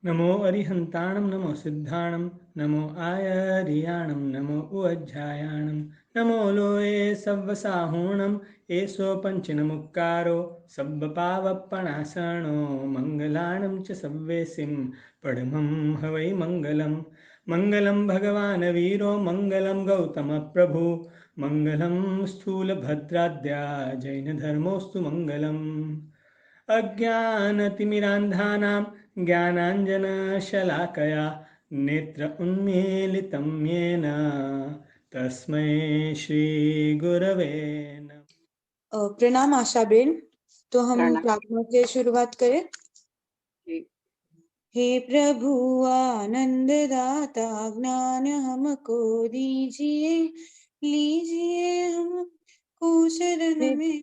नमो अरिहंताणं नमो सिद्धाणं नमो आयर्याणं नमो उज्जायाणं नमो लोये सव्वसाहूणं एषो पञ्चनमुक्कारो सब्बपावप्पणासनो मङ्गलाणं च सव्वेसिं पडमं हवै मङ्गलं मङ्गलं भगवान् वीरो मङ्गलं गौतमप्रभु मङ्गलं स्थूलभद्राद्या जैनधर्मोऽस्तु मङ्गलम् अज्ञानतिमिरान्धानां ज्ञानाञ्जनशलाकया नेत्र उन्मीलितं येन तस्मै श्रीगुरवे नमः। प्रणाम आशा बेन। तो हम प्रणाम। प्रार्थना से शुरुआत करें। जी। हे प्रभु आनंद दाता ज्ञान हमको दीजिए, लीजिए हमको शरण में,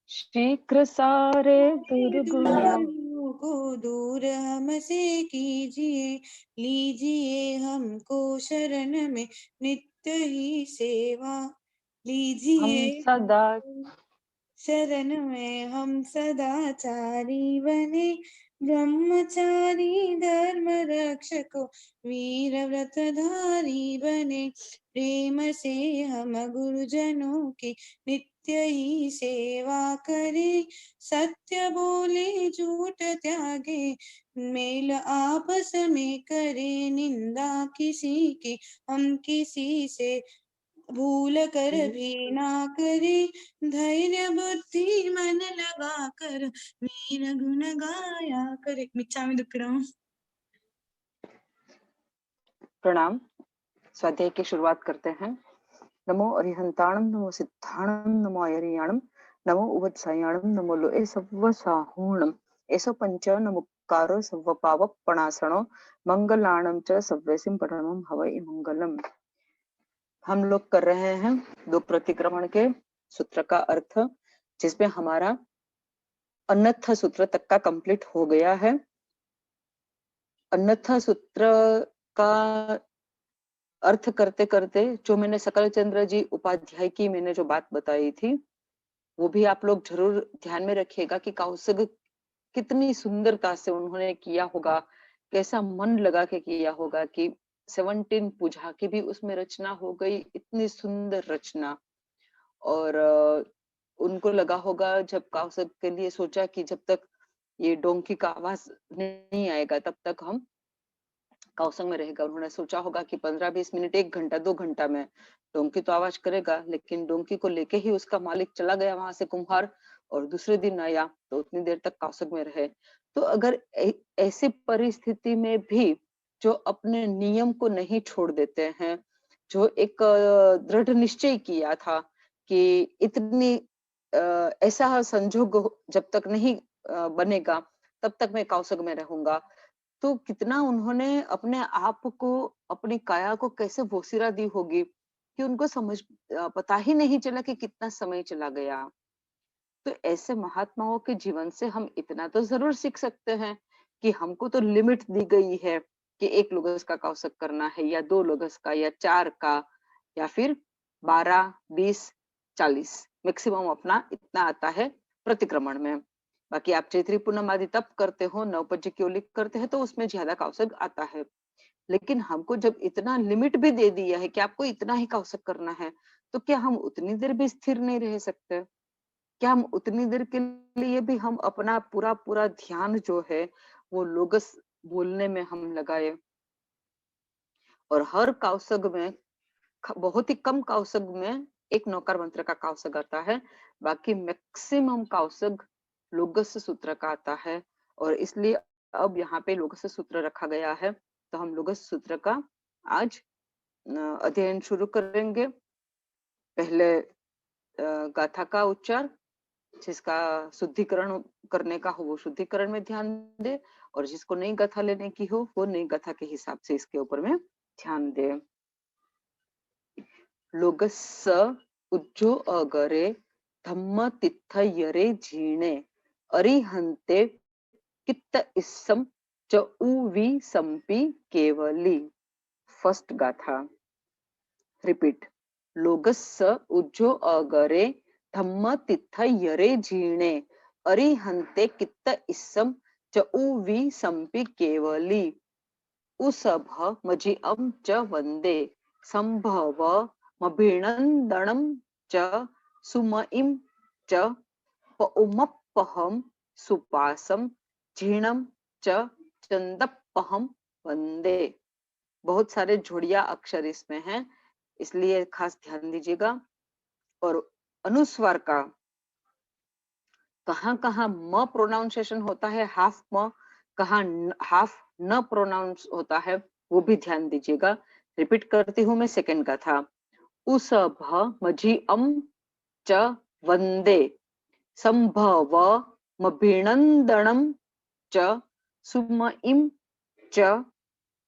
शीघ्र सारे दुर्गुणों दुर्गुणों को दूर हमसे कीजिए, लीजिए हमको शरण में नित्य ही सेवा, लीजिए हम सदा शरण में हम सदाचारी बने, ब्रह्मचारी धर्म रक्षको वीर व्रतधारी बने, प्रेम से हम गुरुजनों की नित्य ही सेवा करें, सत्य बोले झूठ त्यागे, मेल आपस में करे, निंदा किसी की हम किसी से भूल कर भी ना करे, धैर्य बुद्धि मन लगा कर वीर गुण गाया करे। मिच्छामि दुक्कडम। प्रणाम। स्वाध्याय की शुरुआत करते हैं। नमो अरिहंताणं नमो सिद्धाणं नमो आयर्याणं नमो उवत्सायाणं नमो लोए सव्वसाहूणं एषो पंच नमुक्कारो सव्वपावप्पणासनो मंगलाणं च सव्वेसिं पठनम हवै मंगलम। हम लोग कर रहे हैं दो प्रतिक्रमण के सूत्र का अर्थ, जिसमें हमारा अन्यथा सूत्र तक का कंप्लीट हो गया है। अन्यथा सूत्र का अर्थ करते करते जो मैंने सकल चंद्र जी उपाध्याय की मैंने जो बात बताई थी, वो भी आप लोग जरूर ध्यान में रखिएगा कि कौशिक कितनी सुंदरता से उन्होंने किया होगा, कैसा मन लगा के किया होगा कि 17 पूजा की भी उसमें रचना हो गई, इतनी सुंदर रचना। और उनको लगा होगा जब कौशिक के लिए सोचा कि जब तक ये डोंकी का आवाज नहीं आएगा तब तक हम कौसंग में रहेगा। उन्होंने सोचा होगा कि 15-20 मिनट, 1 घंटा, 2 घंटा में डोंकी तो आवाज करेगा, लेकिन डोंकी को लेके ही उसका मालिक चला गया वहां से कुम्हार, और दूसरे दिन आया तो उतनी देर तक कौसंग में रहे। तो अगर ऐसी परिस्थिति में भी जो अपने नियम को नहीं छोड़ देते हैं, जो एक दृढ़ निश्चय किया था कि इतनी ऐसा संजोग जब तक नहीं बनेगा तब तक मैं कौसंग में रहूंगा, तो कितना उन्होंने अपने आप को, अपनी काया को कैसे बोसिरा दी होगी कि उनको पता ही नहीं चला कि कितना समय चला गया। तो ऐसे महात्माओं के जीवन से हम इतना तो जरूर सीख सकते हैं कि हमको तो लिमिट दी गई है कि 1 लोगस का कौशक करना है, या 2 लोगस का, या 4 का, या फिर 12, 20, 40 मैक्सिमम अपना इतना आता है प्रतिक्रमण में। बाकी आप चैत्री पूर्णिमा आदि तप करते हो, नवपज्य की ओलिक करते हैं, तो उसमें ज्यादा कौशक आता है। लेकिन हमको जब इतना लिमिट भी दे दिया है कि आपको इतना ही कौशक करना है, तो क्या हम उतनी देर भी स्थिर नहीं रह सकते? क्या हम उतनी देर के लिए भी हम अपना पूरा पूरा ध्यान जो है वो लोगस बोलने में हम लगाए? और हर कौशग में बहुत ही कम कौशग में एक नौकर मंत्र का कौशग आता है, बाकी मैक्सिमम कौशग लोगस सूत्र का आता है। और इसलिए अब यहाँ पे लोगस सूत्र रखा गया है, तो हम लोगस सूत्र का आज अध्ययन शुरू करेंगे। पहले गाथा का उच्चार, जिसका शुद्धिकरण करने का हो वो शुद्धिकरण में ध्यान दे, और जिसको नई गाथा लेने की हो वो नई गाथा के हिसाब से इसके ऊपर में ध्यान दे। लोगस्स उज्जो अगरे धम्म तित्थ यरे झीणे अरिहंते कित्त इस्सम च उवी संपी केवली। फर्स्ट गाथा, रिपीट। लोगस्स उज्जो अगरे धम्म तित्थ यरे झीणे अरिहंते कित्त इस्सम च उ वि संपि केवली उसभ मजी अम च वंदे संभव मभिनंदनम च सुमइम च पउमप्पहम सुपासम झीणम च चंदप्पहम वंदे। बहुत सारे जोड़िया अक्षर इसमें हैं, इसलिए खास ध्यान दीजिएगा। और अनुस्वार का कहाँ कहाँ म प्रोनाउंसिएशन होता है, हाफ म, कहाँ हाफ न प्रोनाउंस होता है, वो भी ध्यान दीजिएगा। रिपीट करती हूँ मैं, सेकंड का था उसभ मझी अम च वंदे संभव मभिनंदनम च सुमइम च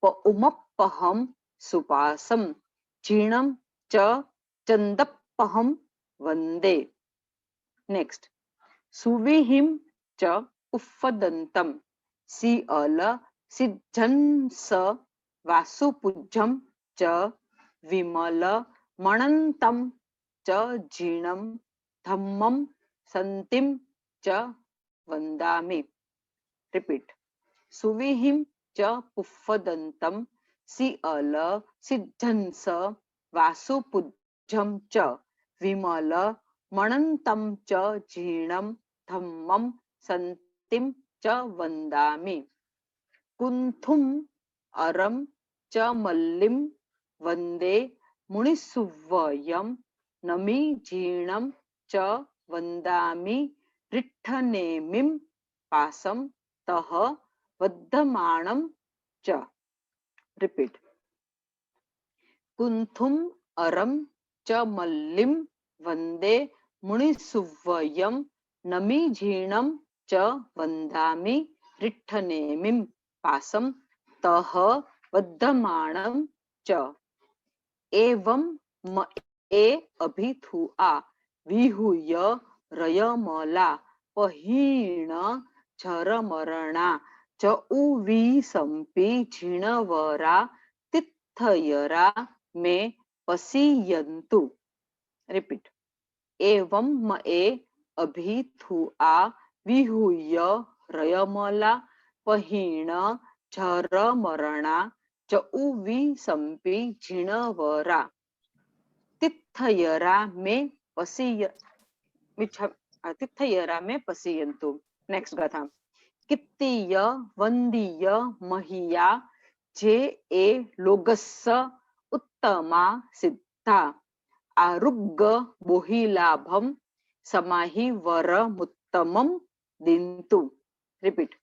पउमप्पहम सुपासम क्षीणम च चंदप्पहम वंदे। नेक्स्ट सुविहिम च उफ्फदंतम सिअल सिद्धंस वासुपूज्यम च विमल मणंतम च जीणम धम्मम संतिम च वंदामि। रिपीट सुविहिम च उफ्फदंतम सिअल सिद्धंस वासुपूज्यम च विमल मणंतम च जीणम धम्मम संतिम च वंदामि। कुंथुम अरम च मल्लिम वंदे मुनिसुव्वयम नमी जीणम च वंदामि रिट्ठनेमिं पासम तह वद्धमाणम च। रिपीट कुंथुम अरम च मल्लिम वंदे मुनिसुव्वयम नमी झीणम च वंदामि रिट्ठनेमिं पासम तह वद्धमाणम च। एवं म ए अभिथुआ विहूय रयमला पहीण झरमरणा च उवि संपि झिणवरा तिथयरा में पसीयन्तु। रिपीट एवं म ए अभिथुआ विहूय रयमला पहीण झरमरणा च उवि संपि झिणवरा तिथयरा में पसीयन्तु। नेक्स्ट गाथा कित्तीय वंदीय महिया जे ए लोगस्स उत्तमा सिद्धा आरुग्ग बोहिलाभम समाहि वरमुत्तमम दिन्तु। रिपीट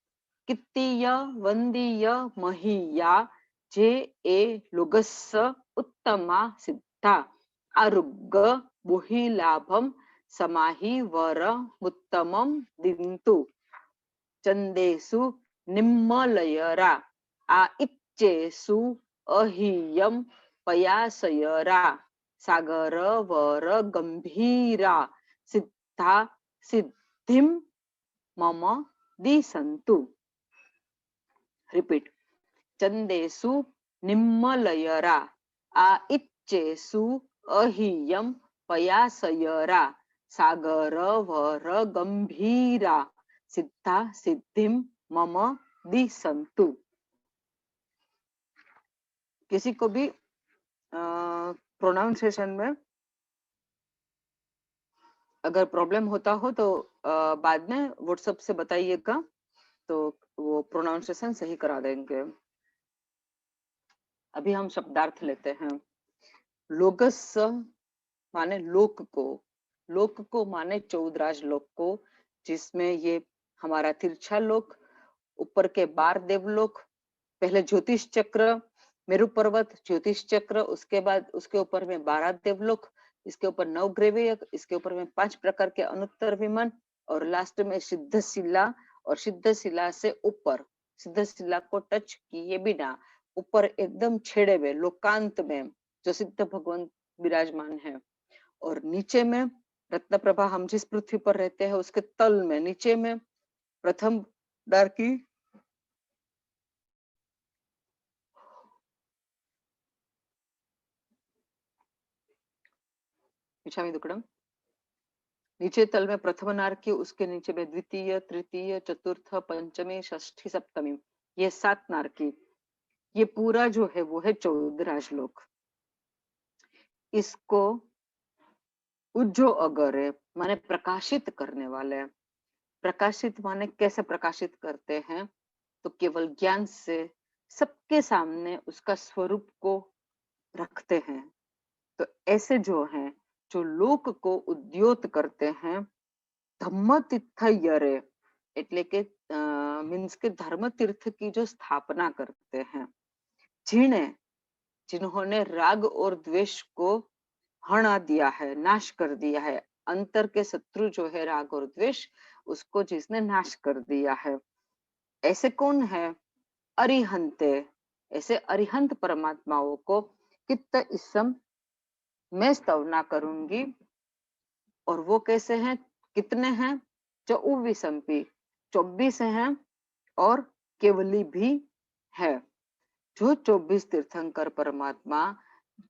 कित्तीय वंदीय महिया जे ए लोगस्स उत्तमा सिद्धा आरुग्ग बोहिलाभम समाहि वरमुत्तमम दिन्तु। चंदेसु निम्मलयरा आ इच्चेसु अहियम पयासयरा सागर वर गंभीरा सिद्धा सिद्धिम मम दिसन्तु। रिपीट चंदेसु निम्मलयरा आ इच्चेसु अहियम पयासयरा सागर वर गंभीरा सिद्धा सिद्धिम मम दिसन्तु। किसी को भी प्रोनाउंसिएशन में अगर प्रॉब्लम होता हो तो बाद में व्हाट्सएप से बताइएगा, तो वो प्रोनाउंसिएशन सही करा देंगे। अभी हम शब्दार्थ लेते हैं। लोगस माने लोक को माने चौदराज लोक को, जिसमें ये हमारा तिरछा लोक, ऊपर के 12 देवलोक, पहले ज्योतिष चक्र, मेरु पर्वत, ज्योतिष चक्र, उसके बाद उसके ऊपर में 12 देवलोक, इसके ऊपर 9 ग्रह, इसके ऊपर में 5 प्रकार के अनुत्तर विमान, और लास्ट में सिद्धशिला, और सिद्धशिला से ऊपर, सिद्धशिला को टच किए बिना ऊपर एकदम छेड़े हुए लोकांत में जो सिद्ध भगवान विराजमान है, और नीचे में रत्न प्रभा, हम जिस पृथ्वी पर रहते हैं उसके तल में नीचे में प्रथम द्वार की इच्छामि दुक्कडम नीचे तल में प्रथम नारकी, उसके नीचे में द्वितीय, तृतीय, चतुर्थ, पंचमी, षष्ठी, सप्तमी, ये 7 नारकी। ये पूरा जो है वो है 14 श्लोक। इसको उज्जो अगरे माने प्रकाशित करने वाले। प्रकाशित माने कैसे प्रकाशित करते हैं? तो केवल ज्ञान से सबके सामने उसका स्वरूप को रखते हैं। तो ऐसे जो हैं, जो लोक को उद्योत करते हैं, धम्म तीर्थ यरे એટલે કે मीन्स के धर्म तीर्थ की जो स्थापना करते हैं, जिन्होंने राग और द्वेष को हणा दिया है, नाश कर दिया है, अंतर के शत्रु जो है राग और द्वेष, उसको जिसने नाश कर दिया है, ऐसे कौन है? अरिहंते, ऐसे अरिहंत परमात्माओं को कित्त इसम मैं स्तवना करूंगी। और वो कैसे हैं? कितने हैं? चौविसंपी, 24 हैं और केवली भी है। जो 24 तीर्थंकर परमात्मा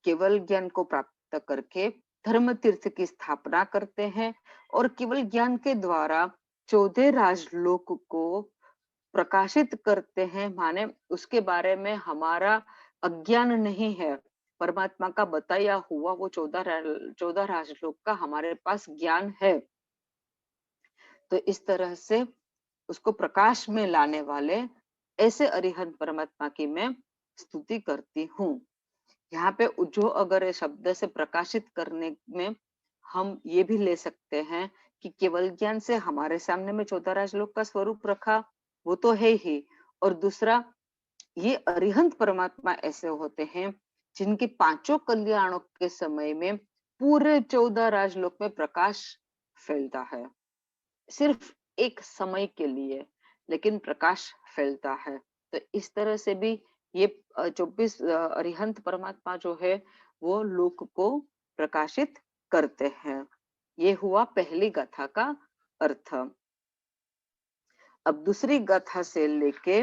केवल ज्ञान को प्राप्त करके धर्म तीर्थ की स्थापना करते हैं और केवल ज्ञान के द्वारा 14 राजलोक को प्रकाशित करते हैं, माने उसके बारे में हमारा अज्ञान नहीं है, परमात्मा का बताया हुआ वो 14 राजलोक का हमारे पास ज्ञान है। तो इस तरह से उसको प्रकाश में लाने वाले ऐसे अरिहंत परमात्मा की मैं स्तुति करती हूँ। यहाँ पे उज्जो अगर शब्द से प्रकाशित करने में हम ये भी ले सकते हैं कि केवल ज्ञान से हमारे सामने में 14 राजलोक का स्वरूप रखा, वो तो है ही, और दूसरा ये अरिहंत परमात्मा ऐसे होते हैं जिनके 5 कल्याणों के समय में पूरे 14 राजलोक में प्रकाश फैलता है, सिर्फ एक समय के लिए, लेकिन प्रकाश फैलता है। तो इस तरह से भी ये 24 अरिहंत परमात्मा जो है वो लोक को प्रकाशित करते हैं। ये हुआ पहली गाथा का अर्थ। अब दूसरी गाथा से लेके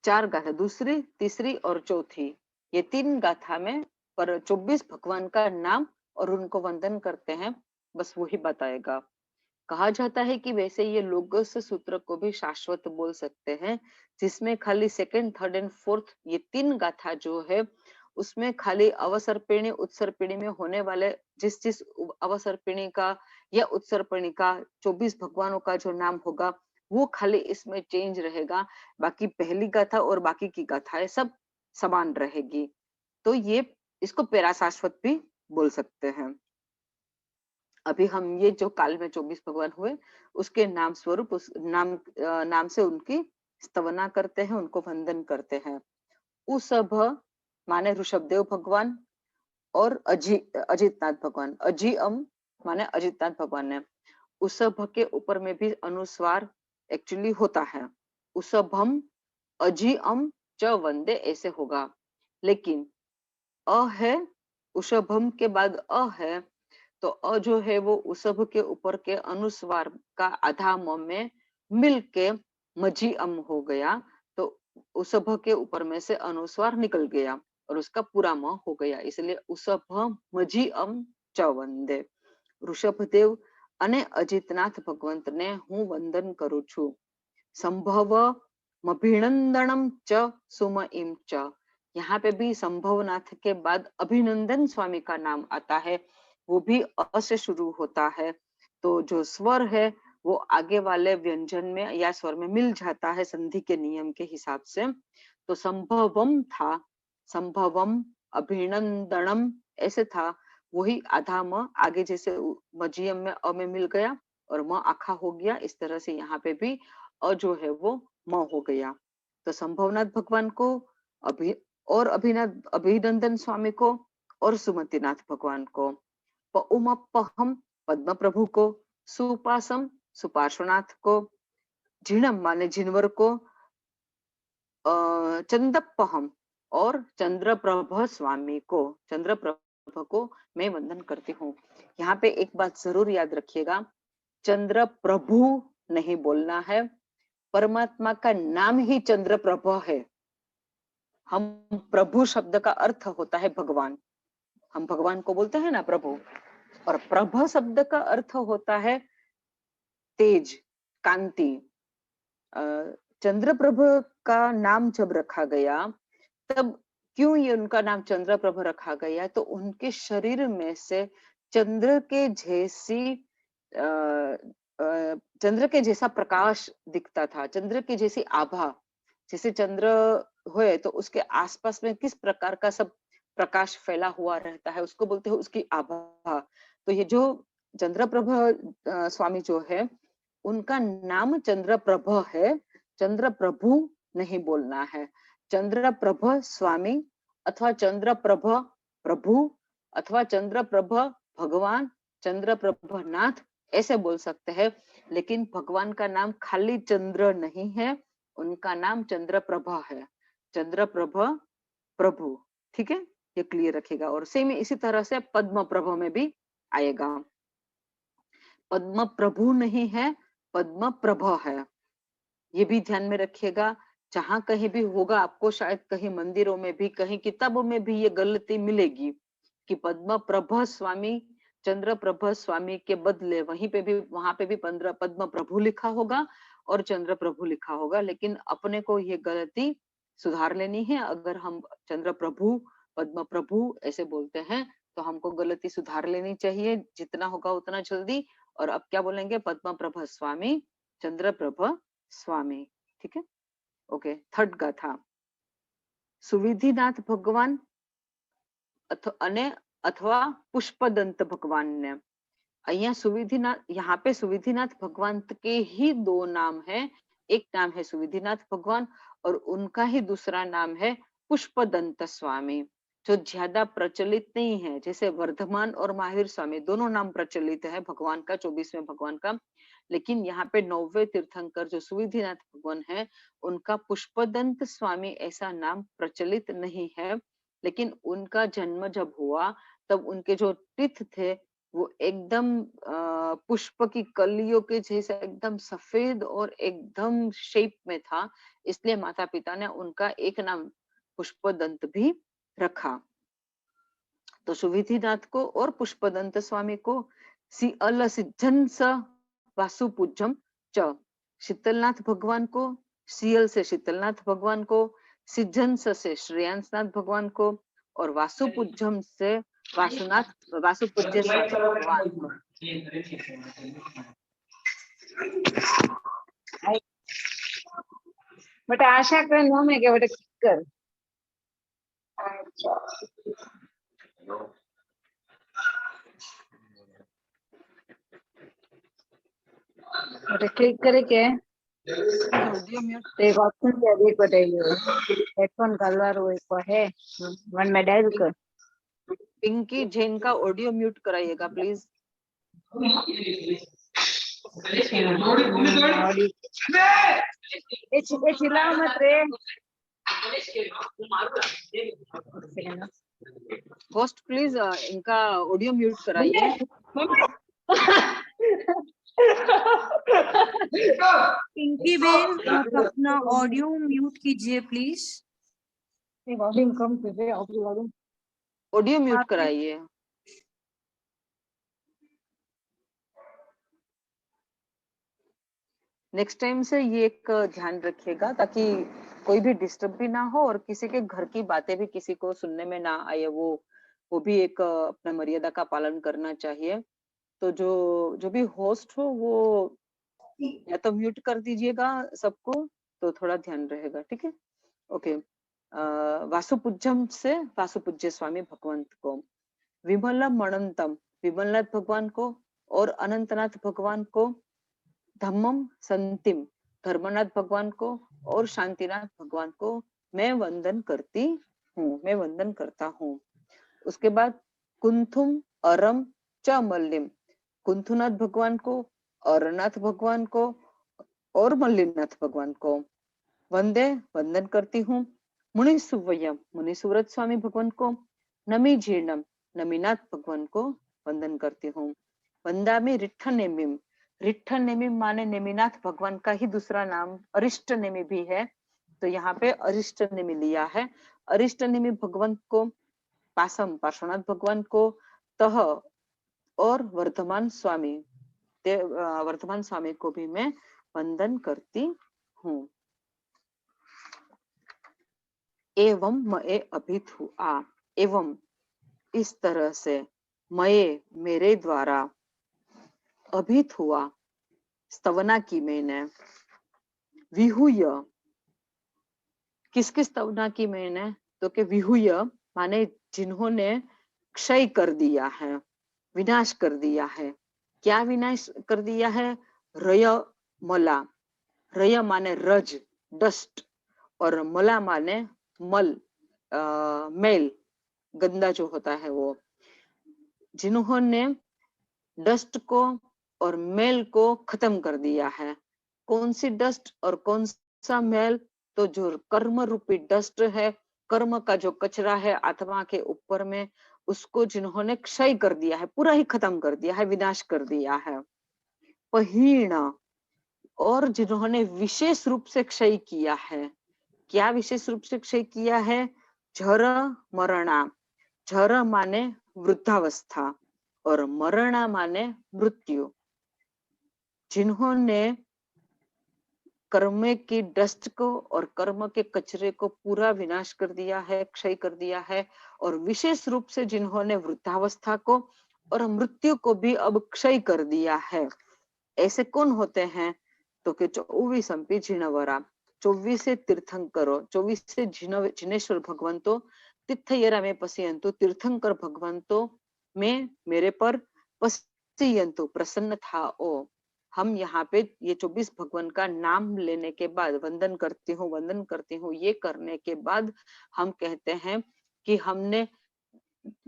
4 गाथा, दूसरी, तीसरी और चौथी, ये 3 गाथा में पर 24 भगवान का नाम और उनको वंदन करते हैं, बस वही बताएगा। कहा जाता है कि वैसे ये लोगस सूत्र को भी शाश्वत बोल सकते हैं, जिसमें खाली सेकंड, थर्ड एंड फोर्थ ये 3 गाथा जो है उसमें खाली अवसर्पिणी उत्सर्पिणी में होने वाले जिस अवसर्पिणी का या उत्सर्पिणी का 24 भगवानों का जो नाम होगा वो खाली इसमें चेंज रहेगा, बाकी पहली गाथा और बाकी की गाथाएं सब समान रहेगी। तो ये इसको पैराशाश्वत भी बोल सकते हैं। अभी हम ये जो काल में 24 भगवान हुए उसके नाम स्वरूप उस नाम से उनकी स्तवना करते हैं, उनको वंदन करते हैं। उसभ माने ऋषभदेव भगवान और अजितनाथ भगवान, अजिअम माने अजितनाथ भगवान है। उसभ के ऊपर में भी अनुस्वार एक्चुअली होता है, उसभम अजिअम च वंदे ऐसे होगा, लेकिन अ है, उषभम के बाद अ है, तो अ जो है वो उसभ के ऊपर के अनुस्वार का आधा म में मिलके मजी अम हो गया, तो उसभ के ऊपर में से अनुस्वार निकल गया और उसका पूरा म हो गया, इसलिए उसभ मजी अम च वंदे। ऋषभदेव અને અજિતનાથ ભગવંતને હું વંદન કરું છું. સંભવ અભિનંદનમ ચ સુમઈમ ચ, यहाँ पे भी संभवनाथ के बाद अभिनंदन स्वामी का नाम आता है, वो भी अ से शुरू होता है, तो जो स्वर है वो आगे वाले व्यंजन में या स्वर में मिल जाता है संधि के नियम के हिसाब से। तो संभवम था, संभवम अभिनंदनम ऐसे था, वही आधा म आगे जैसे मजियम में अ में मिल गया और म आखा हो गया, इस तरह से यहाँ पे भी अ जो है वो म हो गया। तो संभवनाथ भगवान को और अभिनंदन स्वामी को और सुमतिनाथ भगवान को, पउमपहम पद्म प्रभु को, सुपासम सुपार्श्वनाथ को, झिणम माने झिनवर को, चंदपहम और चंद्रप्रभ स्वामी को, चंद्रप्रभ को मैं वंदन करती हूँ। यहाँ पे एक बात जरूर याद रखिएगा, चंद्र प्रभु नहीं बोलना है, परमात्मा का नाम ही चंद्रप्रभ है। हम प्रभु शब्द का अर्थ होता है भगवान, हम भगवान को बोलते हैं ना प्रभु, और प्रभ शब्द का अर्थ होता है तेज, कांति। चंद्रप्रभ का नाम जब रखा गया, तब क्यों ये उनका नाम चंद्रप्रभ रखा गया? तो उनके शरीर में से चंद्र के जैसा प्रकाश दिखता था, चंद्र की जैसी आभा। जैसे चंद्र होए तो उसके आसपास में किस प्रकार का सब प्रकाश फैला हुआ रहता है, उसको बोलते हैं उसकी आभा। तो ये जो चंद्रप्रभ स्वामी जो है, उनका नाम चंद्रप्रभ है, चंद्रप्रभु नहीं बोलना है। चंद्रप्रभ स्वामी अथवा चंद्रप्रभ प्रभु अथवा चंद्रप्रभ भगवान, चंद्रप्रभ नाथ ऐसे बोल सकते हैं। लेकिन भगवान का नाम खाली चंद्र नहीं है, उनका नाम चंद्रप्रभ है, चंद्रप्रभ प्रभु। ठीक है, ये क्लियर रखेगा। और सेम इसी तरह से पद्म प्रभ में भी आएगा, पद्म प्रभु नहीं है, पद्म प्रभ है। ये भी ध्यान में रखिएगा। जहां कहीं भी होगा, आपको शायद कहीं मंदिरों में भी, कहीं किताबों में भी ये गलती मिलेगी कि पद्म प्रभ स्वामी, चंद्र प्रभ स्वामी के बदले वहीं पे भी, वहां पे भी पद्म प्रभु लिखा होगा और चंद्र प्रभु लिखा होगा। लेकिन अपने को ये गलती सुधार लेनी है। अगर हम चंद्र प्रभु पद्म प्रभु ऐसे बोलते हैं तो हमको गलती सुधार लेनी चाहिए, जितना होगा उतना जल्दी। और अब क्या बोलेंगे? पद्म प्रभ स्वामी, चंद्र प्रभ स्वामी। ठीक है, ओके। थर्ड गाथा, सुविधिनाथ भगवान अथवा पुष्पदंत भगवान ने। यहाँ पे सुविधिनाथ भगवान के ही दो नाम है। एक नाम है सुविधिनाथ भगवान और उनका ही दूसरा नाम है पुष्पदंत स्वामी, जो ज्यादा प्रचलित नहीं है। जैसे वर्धमान और माहिर स्वामी दोनों नाम प्रचलित है भगवान का, 24वें भगवान का। लेकिन यहाँ पे 9वें तीर्थंकर जो सुविधिनाथ भगवान है, उनका पुष्पदंत स्वामी ऐसा नाम प्रचलित नहीं है। लेकिन उनका जन्म जब हुआ तब उनके जो तीर्थ थे वो एकदम पुष्प की कलियों के जैसे एकदम सफेद और एकदम शेप में था, इसलिए माता पिता ने उनका एक नाम पुष्पदंत भी रखा। तो सुविधिनाथ को और पुष्पदंत स्वामी को सिद्धंस वासुपूज्यम च, शीतलनाथ भगवान को सियल से शीतलनाथ भगवान को, सिद्धंस से श्रेयांसनाथ भगवान को और वासुपूज्यम से वासुपूज्य भगवान। बट आशा का नाम है क्या बेटा? कर बेटा क्लिक करे के एक ऑप्शन के अभी बताइए, हेडफोन कलर वो एक है वन में डायल कर। पिंकी जैन का ऑडियो म्यूट कराइएगा प्लीज। चिल्लाओ मत रे। होस्ट प्लीज इनका ऑडियो म्यूट कराइए। पिंकी बेन, आप अपना ऑडियो म्यूट कीजिए प्लीज। वॉल्यूम कम कीजिए, ऑडियो म्यूट कराइए। नेक्स्ट टाइम से ये एक ध्यान रखिएगा ताकि कोई भी डिस्टर्ब भी ना हो और किसी के घर की बातें भी किसी को सुनने में ना आए। वो भी एक अपना मर्यादा का पालन करना चाहिए। तो जो भी होस्ट हो वो या तो म्यूट कर दीजिएगा सबको, तो थोड़ा ध्यान रहेगा। ठीक है, ओके। वासुपूज्यम से वासुपूज्य स्वामी भगवंत को, विमलम अनंतम विमलनाथ भगवान को और अनंतनाथ भगवान को, धम्मम संतिम धर्मनाथ भगवान को और शांतिनाथ भगवान को मैं वंदन करती हूँ, मैं वंदन करता हूँ। उसके बाद कुंथुम अरम च मल्लिम, कुंथुनाथ भगवान को, अरनाथ भगवान को और मल्लिनाथ भगवान को वंदे वंदन करती हूँ। मुनिसुव्वयम मुनिसुव्रत स्वामी भगवान को, नमी जीर्णम नमीनाथ भगवान को वंदन करती हूँ। वंदामि रिट्ठ नेमिम, रिट्ठ नेमिम माने नेमिनाथ भगवान का ही दूसरा नाम अरिष्ट नेमि भी है, तो यहाँ पे अरिष्ट नेमि लिया है। अरिष्ट नेमि भगवान को, पासम पार्श्वनाथ भगवान को, तह और वर्धमान स्वामी वर्धमान स्वामी को भी मैं वंदन करती हूँ। एवं मये अभित हुआ, एवं इस तरह से मये मेरे द्वारा अभित हुआ, स्तवना की मैंने, विहुय किसकी स्तवना की मैंने, तो के विहुय माने जिन्होंने क्षय कर दिया है, विनाश कर दिया है। क्या विनाश कर दिया है? रय मला, रय माने रज डस्ट, और मला माने मल मेल गंदा जो होता है वो। जिन्होंने डस्ट को और मेल को खत्म कर दिया है। कौन सी डस्ट और कौन सा मेल? तो जो कर्म रूपी डस्ट है, कर्म का जो कचरा है आत्मा के ऊपर में, उसको जिन्होंने क्षय कर दिया है, पूरा ही खत्म कर दिया है, विनाश कर दिया है। पहीण, और जिन्होंने विशेष रूप से क्षय किया है। क्या विशेष रूप से क्षय किया है? झर मरणा, झर माने वृद्धावस्था और मरणा माने मृत्यु। जिन्होंने कर्म की डस्ट को और कर्म के कचरे को पूरा विनाश कर दिया है, क्षय कर दिया है, और विशेष रूप से जिन्होंने वृद्धावस्था को और मृत्यु को भी अब क्षय कर दिया है। ऐसे कौन होते हैं? तो के 24 जिनवरा, 24 तीर्थंकरो, 24 जिनेश्वर भगवंतो, तीर्थयरा में पश्यन्तु, तीर्थंकर भगवंतो में मेरे पर पश्यन्तु, प्रसन्न था ओ। हम यहाँ पे ये 24 भगवान का नाम लेने के बाद वंदन करती हूँ, ये करने के बाद हम कहते हैं कि हमने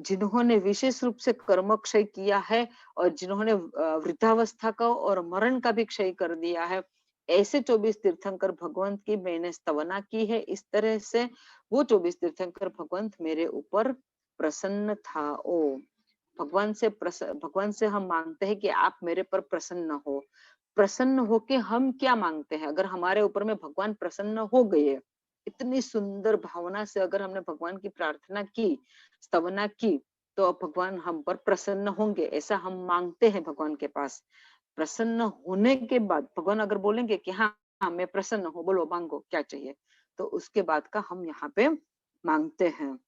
जिन्होंने विशेष रूप से कर्म क्षय किया है और जिन्होंने वृद्धावस्था का और मरण का भी क्षय कर दिया है, ऐसे 24 तीर्थंकर भगवंत की मैंने स्तवना की है। इस तरह से वो 24 तीर्थंकर भगवंत मेरे ऊपर प्रसन्न था ओ। भगवान से हम मांगते हैं कि आप मेरे पर प्रसन्न हो। प्रसन्न होके हम क्या मांगते हैं? अगर हमारे ऊपर में भगवान प्रसन्न हो गए, इतनी सुंदर भावना से अगर हमने भगवान की प्रार्थना की, स्तवना की, तो अब भगवान हम पर प्रसन्न होंगे, ऐसा हम मांगते हैं भगवान के पास। प्रसन्न होने के बाद भगवान अगर बोलेंगे कि हाँ हाँ मैं प्रसन्न हूँ, बोलो मांगो क्या चाहिए, तो उसके बाद का हम यहाँ पे मांगते हैं।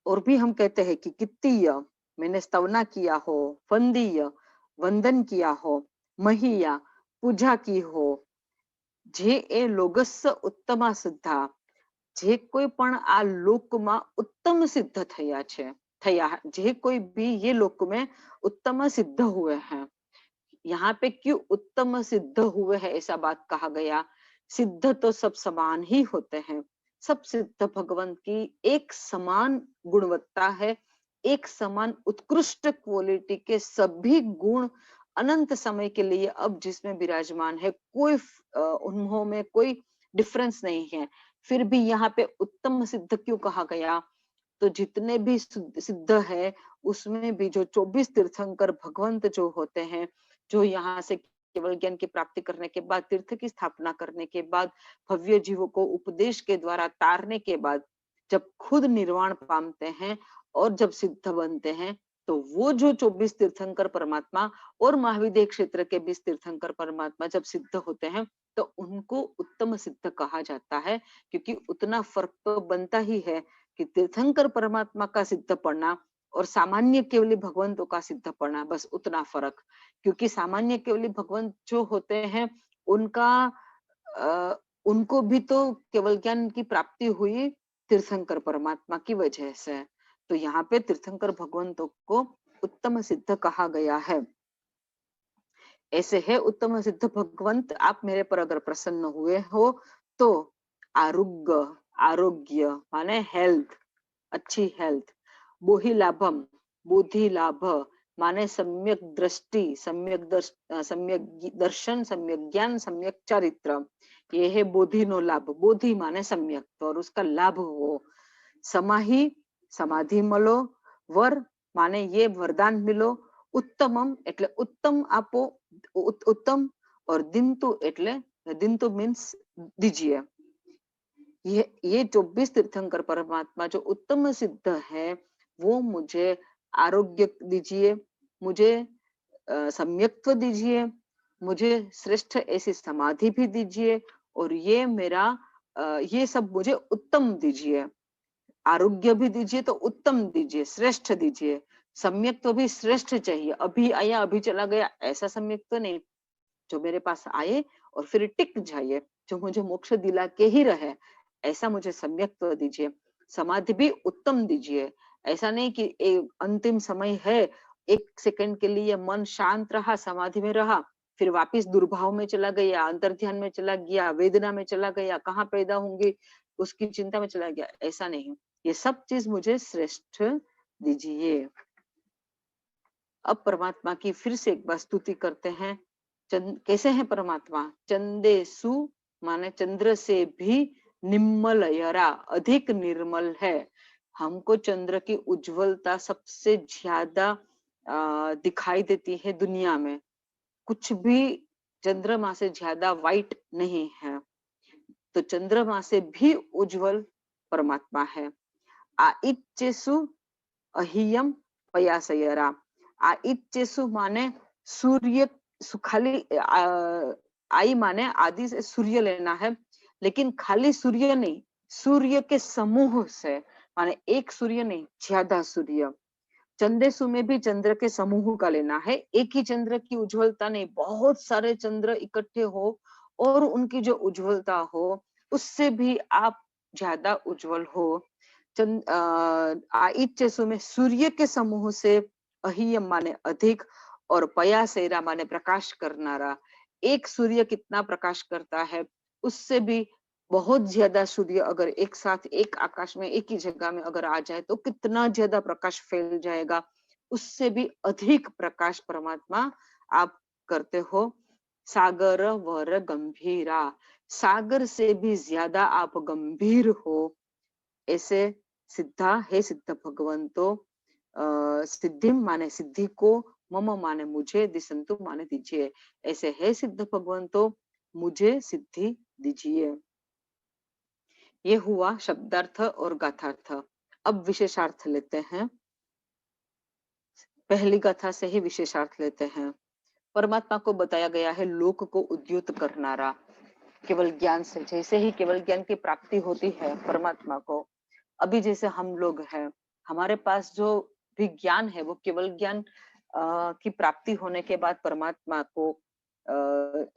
और भी हम कहते हैं कि कित्तीय मैंने स्तवना किया हो, वंदीय वंदन किया हो, महिया पूजा की हो, जे ए लोगस्स उत्तमा सिद्धा, જે કોઈ પણ આ લોકમાં उत्तम सिद्ध થયા જે कोई भी ये लोक में उत्तम सिद्ध हुए हैं। यहाँ पे क्यों उत्तम सिद्ध हुए हैं ऐसा बात कहा गया? सिद्ध तो सब समान ही होते हैं, सब सिद्ध भगवंत की एक समान गुणवत्ता है, एक समान उत्कृष्ट क्वालिटी के सभी गुण अनंत समय के लिए अब जिसमें विराजमान है, कोई उनमें कोई डिफरेंस नहीं है। फिर भी यहाँ पे उत्तम सिद्ध क्यों कहा गया? तो जितने भी सिद्ध है उसमें भी जो 24 तीर्थंकर भगवंत जो होते हैं, जो यहाँ से केवल ज्ञान की प्राप्ति करने के बाद, तीर्थ की स्थापना करने के बाद, भव्य जीवों को उपदेश के द्वारा तारने के बाद जब खुद निर्वाण पाते हैं और जब सिद्ध बनते हैं, तो वो जो 24 तीर्थंकर परमात्मा और महाविद्य क्षेत्र के 20 तीर्थंकर परमात्मा जब सिद्ध होते हैं, तो उनको उत्तम सिद्ध कहा जाता है। क्योंकि उतना फर्क तो बनता ही है कि तीर्थंकर परमात्मा का सिद्ध पढ़ना और सामान्य केवली भगवंतों का सिद्ध पढ़ना, बस उतना फर्क। क्योंकि सामान्य केवली भगवंत जो होते हैं उनको भी तो केवल ज्ञान की प्राप्ति हुई तीर्थंकर परमात्मा की वजह से। तो यहाँ पे तीर्थंकर भगवंतों को उत्तम सिद्ध कहा गया है। ऐसे है उत्तम सिद्ध भगवंत, आप मेरे पर अगर प्रसन्न हुए हो तो आरोग्य माने हेल्थ, अच्छी हेल्थ, बोहि लाभम बुद्धि लाभ माने सम्यक दृष्टि, सम्यक दर्शन, सम्यक ज्ञान, सम्यक चरित्र, ये है बोधि नो लाभ। बोधि माने सम्यक, तो और उसका लाभ हो। समाहि समाधि मलो, वर माने ये वरदान मिलो, उत्तमम એટલે उत्तम आपो, उत्तम, और दिंतु એટલે दिंतु मीन्स दीजिए। ये 24 तीर्थंकर परमात्मा जो उत्तम सिद्ध है वो मुझे आरोग्य दीजिए, मुझे सम्यक्त्व दीजिए, मुझे श्रेष्ठ ऐसी समाधि भी दीजिए, और ये मेरा ये सब मुझे उत्तम दीजिए। आरोग्य भी दीजिए तो उत्तम दीजिए, श्रेष्ठ दीजिए। सम्यक तो भी श्रेष्ठ चाहिए, अभी आया अभी चला गया ऐसा सम्यक तो नहीं, जो मेरे पास आए और फिर टिक जाइए, जो मुझे मोक्ष दिला के ही रहे, ऐसा मुझे सम्यक तो दीजिए। समाधि भी उत्तम दीजिए, ऐसा नहीं कि अंतिम समय है, 1 सेकंड के लिए मन शांत रहा, समाधि में रहा, फिर वापिस दुर्भाव में चला गया, अंतर्ध्यान में चला गया, वेदना में चला गया, कहाँ पैदा होंगे उसकी चिंता में चला गया, ऐसा नहीं। ये सब चीज मुझे श्रेष्ठ दीजिए। अब परमात्मा की फिर से एक बार स्तुति करते हैं। कैसे हैं परमात्मा? चंदेसु माने चंद्र से भी निर्मल यरा, अधिक निर्मल है। हमको चंद्र की उज्जवलता सबसे ज्यादा दिखाई देती है दुनिया में, कुछ भी चंद्रमा से ज्यादा वाइट नहीं है, तो चंद्रमा से भी उज्जवल परमात्मा है। आइच्चेसु अहियम पयासयरा, आइच्चेसु माने सूर्य, खाली आई माने आदि से सूर्य लेना है, लेकिन खाली सूर्य नहीं, सूर्य के समूह से, माने एक सूर्य नहीं, ज्यादा सूर्य। चंदेसु में भी चंद्र के समूह का लेना है, एक ही चंद्र की उज्जवलता नहीं, बहुत सारे चंद्र इकट्ठे हो और उनकी जो उज्जवलता हो, उससे भी आप ज्यादा उज्जवल हो। आइच्चेसु में सूर्य के समूह से, अहियम माने अधिक, और पयासेरा माने प्रकाश करनारा। एक सूर्य कितना प्रकाश करता है, उससे भी बहुत ज्यादा सूर्य अगर एक साथ एक आकाश में एक ही जगह में अगर आ जाए तो कितना ज्यादा प्रकाश फैल जाएगा, उससे भी अधिक प्रकाश परमात्मा आप करते हो। सागर वर गंभीरा, सागर से भी ज्यादा आप गंभीर हो, ऐसे सिद्धा हे सिद्ध भगवंतो, सिद्धि माने सिद्धि को, मम माने मुझे, दिसंतु माने दीजिए, ऐसे है सिद्ध भगवंतो मुझे सिद्धि दीजिए। ये हुआ शब्दार्थ और गाथार्थ। अब विशेषार्थ लेते हैं। पहली गाथा से ही विशेषार्थ लेते हैं। परमात्मा को बताया गया है लोक को उद्युत करनारा, केवल ज्ञान से, जैसे ही केवल ज्ञान की प्राप्ति होती है परमात्मा को, अभी जैसे हम लोग हैं, हमारे पास जो भी ज्ञान है वो केवल ज्ञान की प्राप्ति होने के बाद परमात्मा को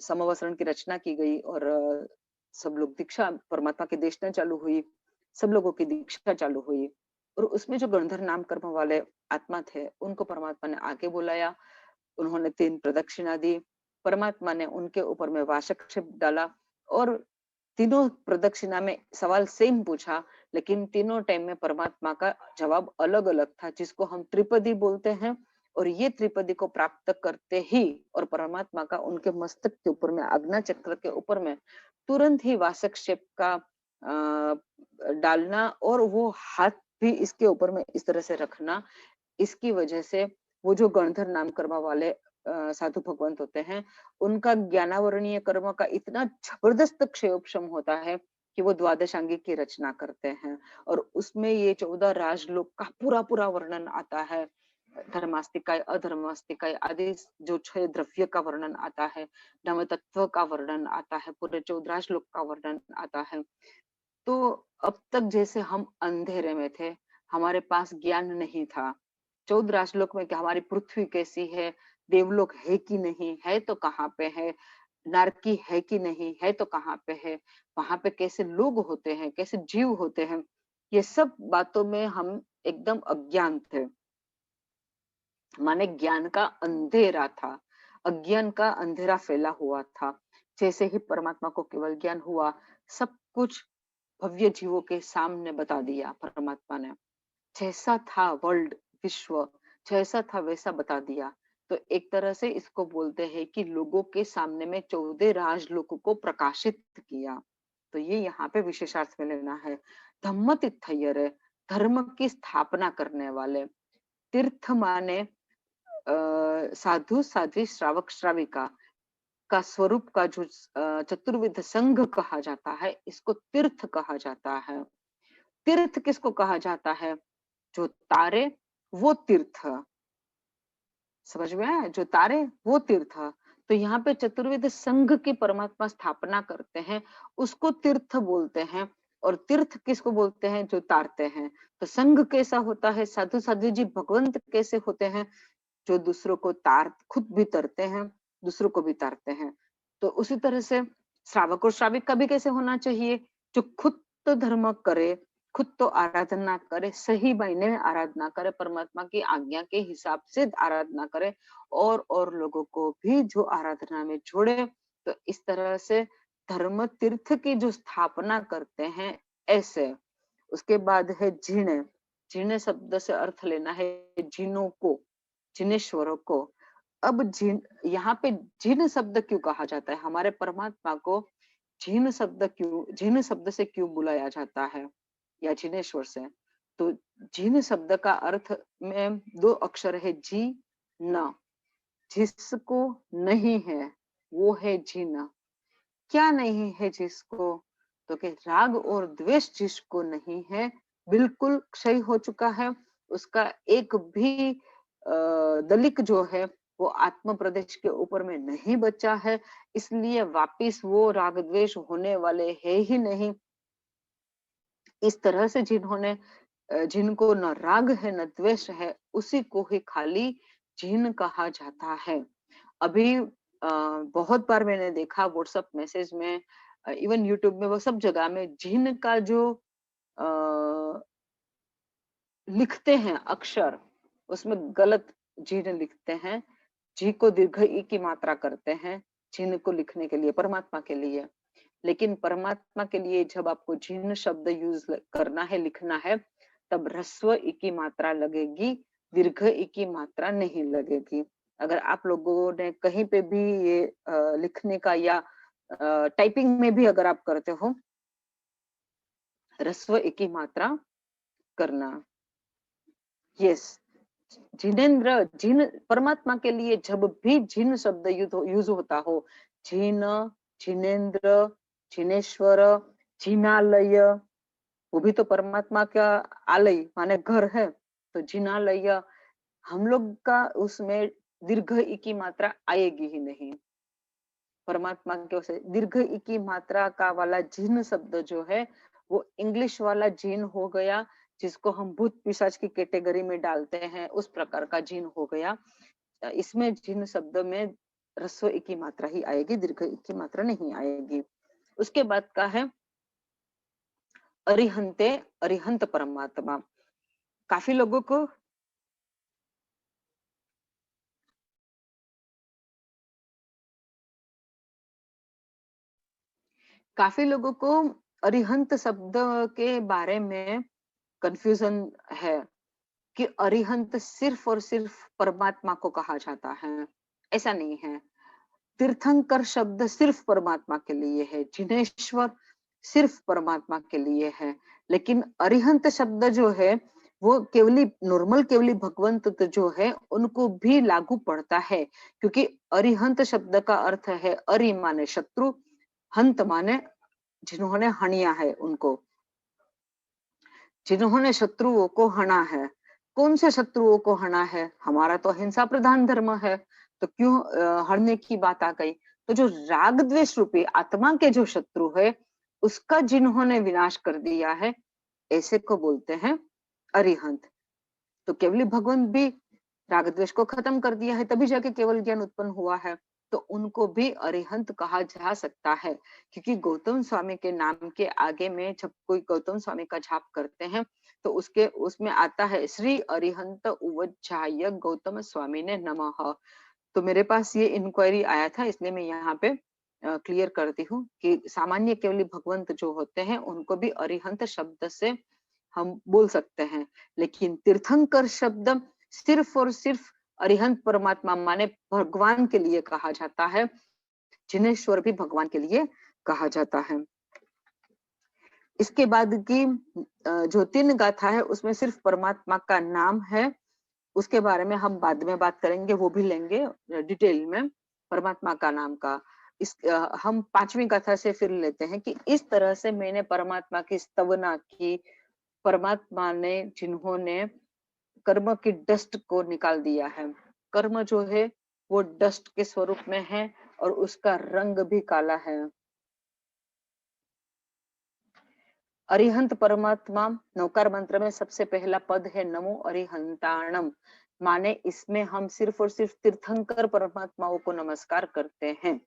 समवसरण की रचना की गई और सब लोग दीक्षा परमात्मा के देशना चालू हुई, सब लोगों की दीक्षा चालू हुई, और उसमें जो गणधर नाम कर्म वाले आत्मा थे उनको परमात्मा ने आगे बुलाया, उन्होंने 3 प्रदक्षिणा दी, परमात्मा ने उनके ऊपर में वाशक्षेप डाला और तीनों प्रदक्षिणा में सवाल सेम पूछा, लेकिन तीनों टाइम में परमात्मा का जवाब अलग अलग था, जिसको हम त्रिपदी बोलते हैं। और ये त्रिपदी को प्राप्त करते ही और परमात्मा का उनके मस्तक के ऊपर में, आज्ञा चक्र के ऊपर में तुरंत ही वासक्षेप का डालना और वो हाथ भी इसके ऊपर में इस तरह से रखना, इसकी वजह से वो जो गणधर नाम कर्म वाले साधु भगवंत होते हैं, उनका ज्ञानावरणीय कर्म का इतना जबरदस्त क्षयोपशम होता है कि वो द्वादशांगी की रचना करते हैं, और उसमें ये 14 राजलोक का पूरा पूरा वर्णन आता है। धर्मास्तिकाय, अधर्मास्तिकाय आदि जो 6 द्रव्य का वर्णन आता है, नव तत्व का वर्णन आता है, पूरे 14 श्लोक का वर्णन आता है। तो अब तक जैसे हम अंधेरे में थे, हमारे पास ज्ञान नहीं था, 14 श्लोक में कि हमारी पृथ्वी कैसी है, देवलोक है कि नहीं है, तो कहाँ पे है, नारकी है कि नहीं है, तो कहाँ पे है, वहां पे कैसे लोग होते हैं, कैसे जीव होते हैं, ये सब बातों में हम एकदम अज्ञान थे, माने ज्ञान का अंधेरा था, अज्ञान का अंधेरा फैला हुआ था। जैसे ही परमात्मा को केवल ज्ञान हुआ, सब कुछ भव्य जीवों के सामने बता दिया परमात्मा ने, जैसा था वर्ल्ड, विश्व जैसा था वैसा बता दिया। तो एक तरह से इसको बोलते हैं कि लोगों के सामने में 14 राजलोकों को प्रकाशित किया। तो ये यहाँ पे विशेषार्थ में लेना है। धम्म तीर्थयरे, धर्म की स्थापना करने वाले, तीर्थ माने साधु साध्वी श्रावक श्राविका का स्वरूप का जो चतुर्विध संघ कहा जाता है, इसको तीर्थ कहा जाता है। तीर्थ किसको कहा जाता है? जो तारे वो तीर्थ, समझ में आया, जो तारे वो तीर्थ। तो यहाँ पे चतुर्वेद संघ की परमात्मा स्थापना करते हैं, उसको तीर्थ बोलते हैं। और तीर्थ किसको बोलते हैं? जो तारते हैं। तो संघ कैसा होता है? साधु साधु जी भगवंत कैसे होते हैं? जो दूसरों को तार, खुद भी तरते हैं, दूसरों को भी तारते हैं। तो उसी तरह से श्रावक और श्राविक का भी कैसे होना चाहिए? जो खुद तो धर्म करे, खुद तो आराधना करे, सही मायने में आराधना करे, परमात्मा की आज्ञा के हिसाब से आराधना करे, और लोगों को भी जो आराधना में जोड़े। तो इस तरह से धर्म तीर्थ की जो स्थापना करते हैं, ऐसे। उसके बाद है जिन। जिन शब्द से अर्थ लेना है जिनों को, जिनेश्वरों को। अब जिन, यहाँ पे जिन शब्द क्यों कहा जाता है? हमारे परमात्मा को जिन शब्द क्यों, जिन शब्द से क्यों बुलाया जाता है, या जिनेश्वर से? तो जिन शब्द का अर्थ में दो अक्षर है, जी न। जिसको नहीं है वो है जिन। क्या नहीं है जिसको? तो कि राग और द्वेष जिसको नहीं है, बिल्कुल क्षय हो चुका है, उसका एक भी दलिक जो है वो आत्म प्रदेश के ऊपर में नहीं बचा है, इसलिए वापिस वो राग द्वेष होने वाले है ही नहीं। इस तरह से जिन्होंने, जिनको न राग है न द्वेष है, उसी को ही खाली जिन कहा जाता है। अभी बहुत बार मैंने देखा व्हाट्सएप मैसेज में, इवन यूट्यूब में, वो सब जगह में जिन का जो लिखते हैं अक्षर, उसमें गलत जिन लिखते हैं। जी को दीर्घ ई की मात्रा करते हैं जिन को लिखने के लिए, परमात्मा के लिए। लेकिन परमात्मा के लिए जब आपको जिन शब्द यूज करना है, लिखना है, तब ह्रस्व ई की मात्रा लगेगी, दीर्घ ई की मात्रा नहीं लगेगी। अगर आप लोगों ने कहीं पे भी ये लिखने का या टाइपिंग में भी अगर आप करते हो, ह्रस्व ई की मात्रा करना। यस, जिनेन्द्र, जिन, परमात्मा के लिए जब भी जिन शब्द यूज होता हो, जिन, जिनेन्द्र, जिनेश्वर, जिनालय, वो भी तो परमात्मा का आलय माने घर है। तो जिनालय, हम लोग का उसमें दीर्घ ई की मात्रा आएगी ही नहीं। परमात्मा के उसे दीर्घ ई की मात्रा का वाला जिन शब्द जो है, वो इंग्लिश वाला जिन हो गया, जिसको हम भूत पिशाच की कैटेगरी में डालते हैं, उस प्रकार का जिन हो गया। इसमें जिन शब्द में ह्रस्व ई की मात्रा ही आएगी, दीर्घ ई की मात्रा नहीं आएगी। उसके बाद का है अरिहंते, अरिहंत परमात्मा। काफी लोगों को अरिहंत शब्द के बारे में कंफ्यूजन है कि अरिहंत सिर्फ और सिर्फ परमात्मा को कहा जाता है। ऐसा नहीं है। तीर्थंकर शब्द सिर्फ परमात्मा के लिए है, जिनेश्वर सिर्फ परमात्मा के लिए है। लेकिन अरिहंत शब्द जो है वो केवली नॉर्मल केवली भगवंत जो है उनको भी लागू पड़ता है, क्योंकि अरिहंत शब्द का अर्थ है अरि माने शत्रु, हंत माने जिन्होंने हणिया है उनको, जिन्होंने शत्रुओं को हना है। कौन से शत्रुओं को हना है? हमारा तो अहिंसा प्रधान धर्म है, तो क्यों हरने की बात आ गई? तो जो राग द्वेष रूपी आत्मा के जो शत्रु है, उसका जिन्होंने विनाश कर दिया है, ऐसे को बोलते हैं अरिहंत। तो केवली भगवान भी राग द्वेष को खत्म कर दिया है, तभी जाके केवल ज्ञान उत्पन्न हुआ है। तो उनको भी अरिहंत कहा जा सकता है, क्योंकि गौतम स्वामी के नाम के आगे में जब कोई गौतम स्वामी का जाप करते हैं तो उसके उसमें आता है श्री अरिहंत उवज्जाय गौतम स्वामी ने नमः। तो मेरे पास ये इंक्वायरी आया था, इसलिए मैं यहाँ पे क्लियर करती हूँ कि सामान्य केवली भगवंत जो होते हैं उनको भी अरिहंत शब्द से हम बोल सकते हैं। लेकिन तीर्थंकर शब्द सिर्फ और सिर्फ अरिहंत परमात्मा माने भगवान के लिए कहा जाता है, जिनेश्वर भी भगवान के लिए कहा जाता है। इसके बाद की जो 3 गाथा है उसमें सिर्फ परमात्मा का नाम है, उसके बारे में हम बाद में बात करेंगे, वो भी लेंगे डिटेल में परमात्मा का नाम का। हम 5वीं गाथा से फिर लेते हैं कि इस तरह से मैंने परमात्मा की स्तवना की, परमात्मा ने जिन्होंने कर्म की डस्ट को निकाल दिया है। कर्म जो है वो डस्ट के स्वरूप में है और उसका रंग भी काला है। अरिहंत परमात्मा नौकार मंत्र में सबसे पहला पद है नमो अरिहंताणम, माने इसमें हम सिर्फ और सिर्फ तीर्थंकर परमात्माओं को नमस्कार करते हैं।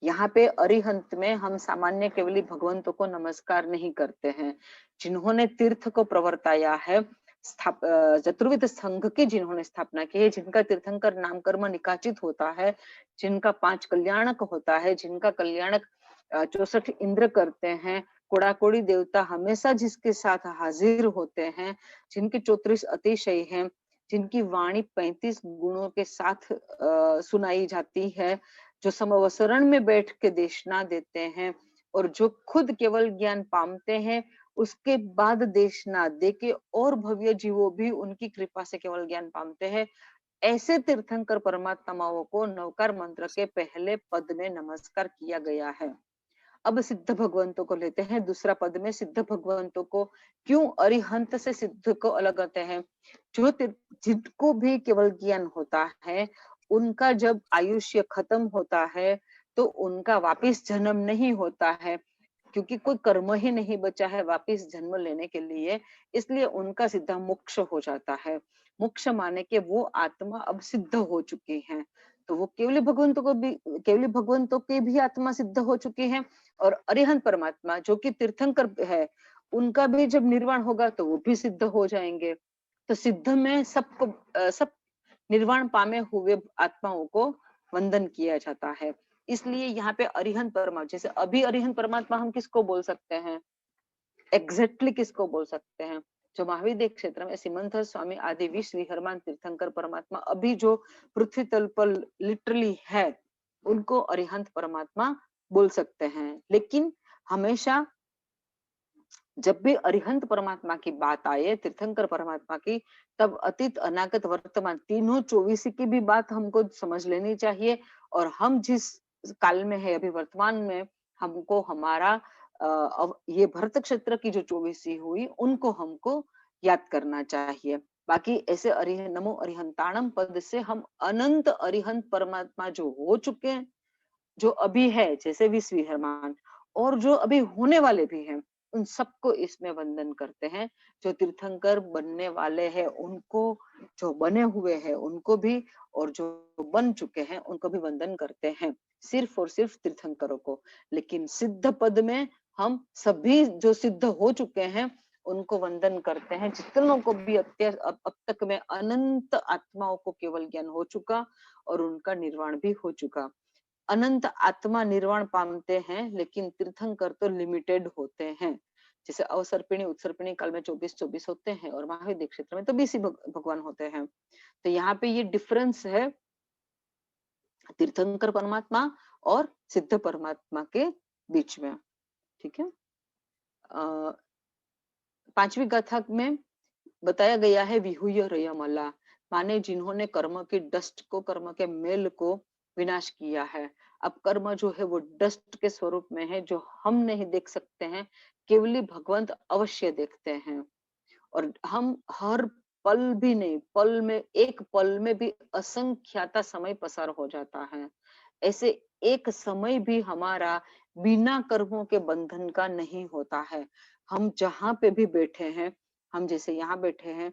यहाँ पे अरिहंत में हम सामान्य केवली भगवंतों को नमस्कार नहीं करते हैं। जिन्होंने तीर्थ को प्रवर्ताया है, चतुर्विध संघ की जिन्होंने स्थापना की है, जिनका तीर्थंकर नाम कर्म निकाचित होता है, जिनका 5 कल्याणक होता है, जिनका कल्याणक 64 इंद्र करते हैं, कोड़ाकोड़ी देवता हमेशा जिसके साथ हाजिर होते हैं, जिनके 34 अतिशय हैं, जिनकी वाणी 35 गुणों के साथ सुनाई जाती है, जो समवसरण में बैठ के देशना देते हैं और जो खुद केवल ज्ञान पामते हैं, उसके बाद देशना दे के और भव्य जीवों भी उनकी कृपा से केवल ज्ञान पामते हैं। ऐसे तीर्थंकर परमात्माओं को नवकार मंत्र के पहले पद में नमस्कार किया गया है। अब सिद्ध भगवंतों को लेते हैं। दूसरा पद में सिद्ध भगवंतों को क्यों अरिहंत से सिद्ध को अलग करते हैं? जो जिनको भी केवल ज्ञान होता है, उनका जब आयुष्य खत्म होता है तो उनका वापिस जन्म नहीं होता है, क्योंकि कोई कर्म ही नहीं बचा है वापिस जन्म लेने के लिए, इसलिए उनका सीधा मोक्ष हो जाता है। मोक्ष माने के वो आत्मा अब सिद्ध हो चुकी है, तो वो केवली भगवंतों के भी आत्मा सिद्ध हो चुकी है। और अरिहंत परमात्मा जो कि तीर्थंकर है, उनका भी जब निर्वाण होगा तो वो भी सिद्ध हो जाएंगे। तो सिद्ध में सब निर्वाण पामे हुए आत्माओं को वंदन किया जाता है। इसलिए यहाँ पे अरिहंत परमात्मा, जैसे अभी अरिहंत परमात्मा हम किसको बोल सकते हैं? एग्जैक्टली किसको बोल सकते हैं? जो महावीर क्षेत्र में सिमंथर स्वामी आदि विश्व विहरमान तीर्थंकर परमात्मा अभी जो पृथ्वी तल पर लिटरली है, उनको अरिहंत परमात्मा बोल सकते हैं। लेकिन हमेशा जब भी अरिहंत परमात्मा की बात आए, तीर्थंकर परमात्मा की, तब अतीत अनागत वर्तमान तीनों 24 की भी बात हमको समझ लेनी चाहिए। और हम जिस काल में है अभी वर्तमान में, हमको हमारा ये भरत क्षेत्र की जो 24 हुई उनको हमको याद करना चाहिए। बाकी ऐसे नमो अरिहंताणम पद से हम अनंत अरिहंत परमात्मा जो हो चुके हैं, जो अभी है जैसे विश्व विहरमान, और जो अभी होने वाले भी हैं, उन सबको इसमें वंदन करते हैं। जो तीर्थंकर बनने वाले हैं उनको, जो बने हुए हैं उनको भी, और जो बन चुके हैं उनको भी वंदन करते हैं, सिर्फ और सिर्फ तीर्थंकरों को। लेकिन सिद्ध पद में हम सभी जो सिद्ध हो चुके हैं उनको वंदन करते हैं, जितनों को भी अब तक में अनंत आत्माओं को केवल ज्ञान हो चुका और उनका निर्वाण भी हो चुका। अनंत आत्मा निर्वाण पाते हैं, लेकिन तीर्थंकर तो लिमिटेड होते हैं। जैसे अवसर्पिणी उत्सर्पिणी काल में 24 होते हैं और महावीर क्षेत्र में तो 20 भगवान होते हैं। तो यहाँ पे ये डिफरेंस है तीर्थंकर परमात्मा और सिद्ध परमात्मा के बीच में। ठीक है। 5वीं गाथा में बताया गया है विहुय रयमला, माने जिन्होंने कर्म की डस्ट को, कर्म के मेल को विनाश किया है। अब कर्म जो है वो डस्ट के स्वरूप में है, जो हम नहीं देख सकते हैं, केवली भगवंत अवश्य देखते हैं। और हम हर पल भी नहीं, पल में, एक पल में भी असंख्याता समय पसार हो जाता है। ऐसे एक समय भी हमारा बिना कर्मों के बंधन का नहीं होता है। हम जहां पे भी बैठे हैं, हम जैसे यहाँ बैठे हैं,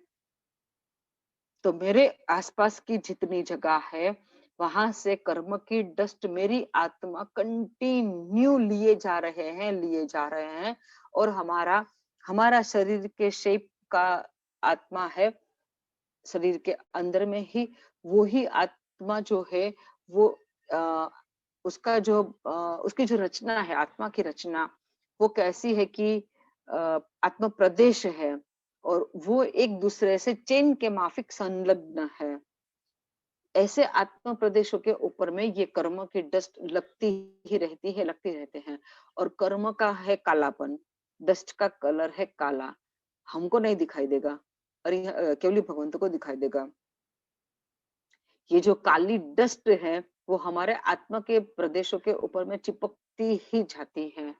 तो मेरे आसपास की जितनी जगह है वहां से कर्म की डस्ट मेरी आत्मा कंटिन्यू लिए जा रहे हैं। और हमारा शरीर के शेप का आत्मा है, शरीर के अंदर में ही वो ही आत्मा जो है वो उसकी जो रचना है, आत्मा की रचना, वो कैसी है कि आत्मा प्रदेश है और वो एक दूसरे से चेन के माफिक संलग्न है। ऐसे आत्मा प्रदेशों के ऊपर में ये कर्म की डस्ट लगती रहते हैं। और कर्म का है कालापन, डस्ट का कलर है काला, हमको नहीं दिखाई देगा, अरे केवली भगवंत को दिखाई देगा। ये जो काली डस्ट है वो हमारे आत्मा के प्रदेशों के ऊपर में चिपकती ही जाती है।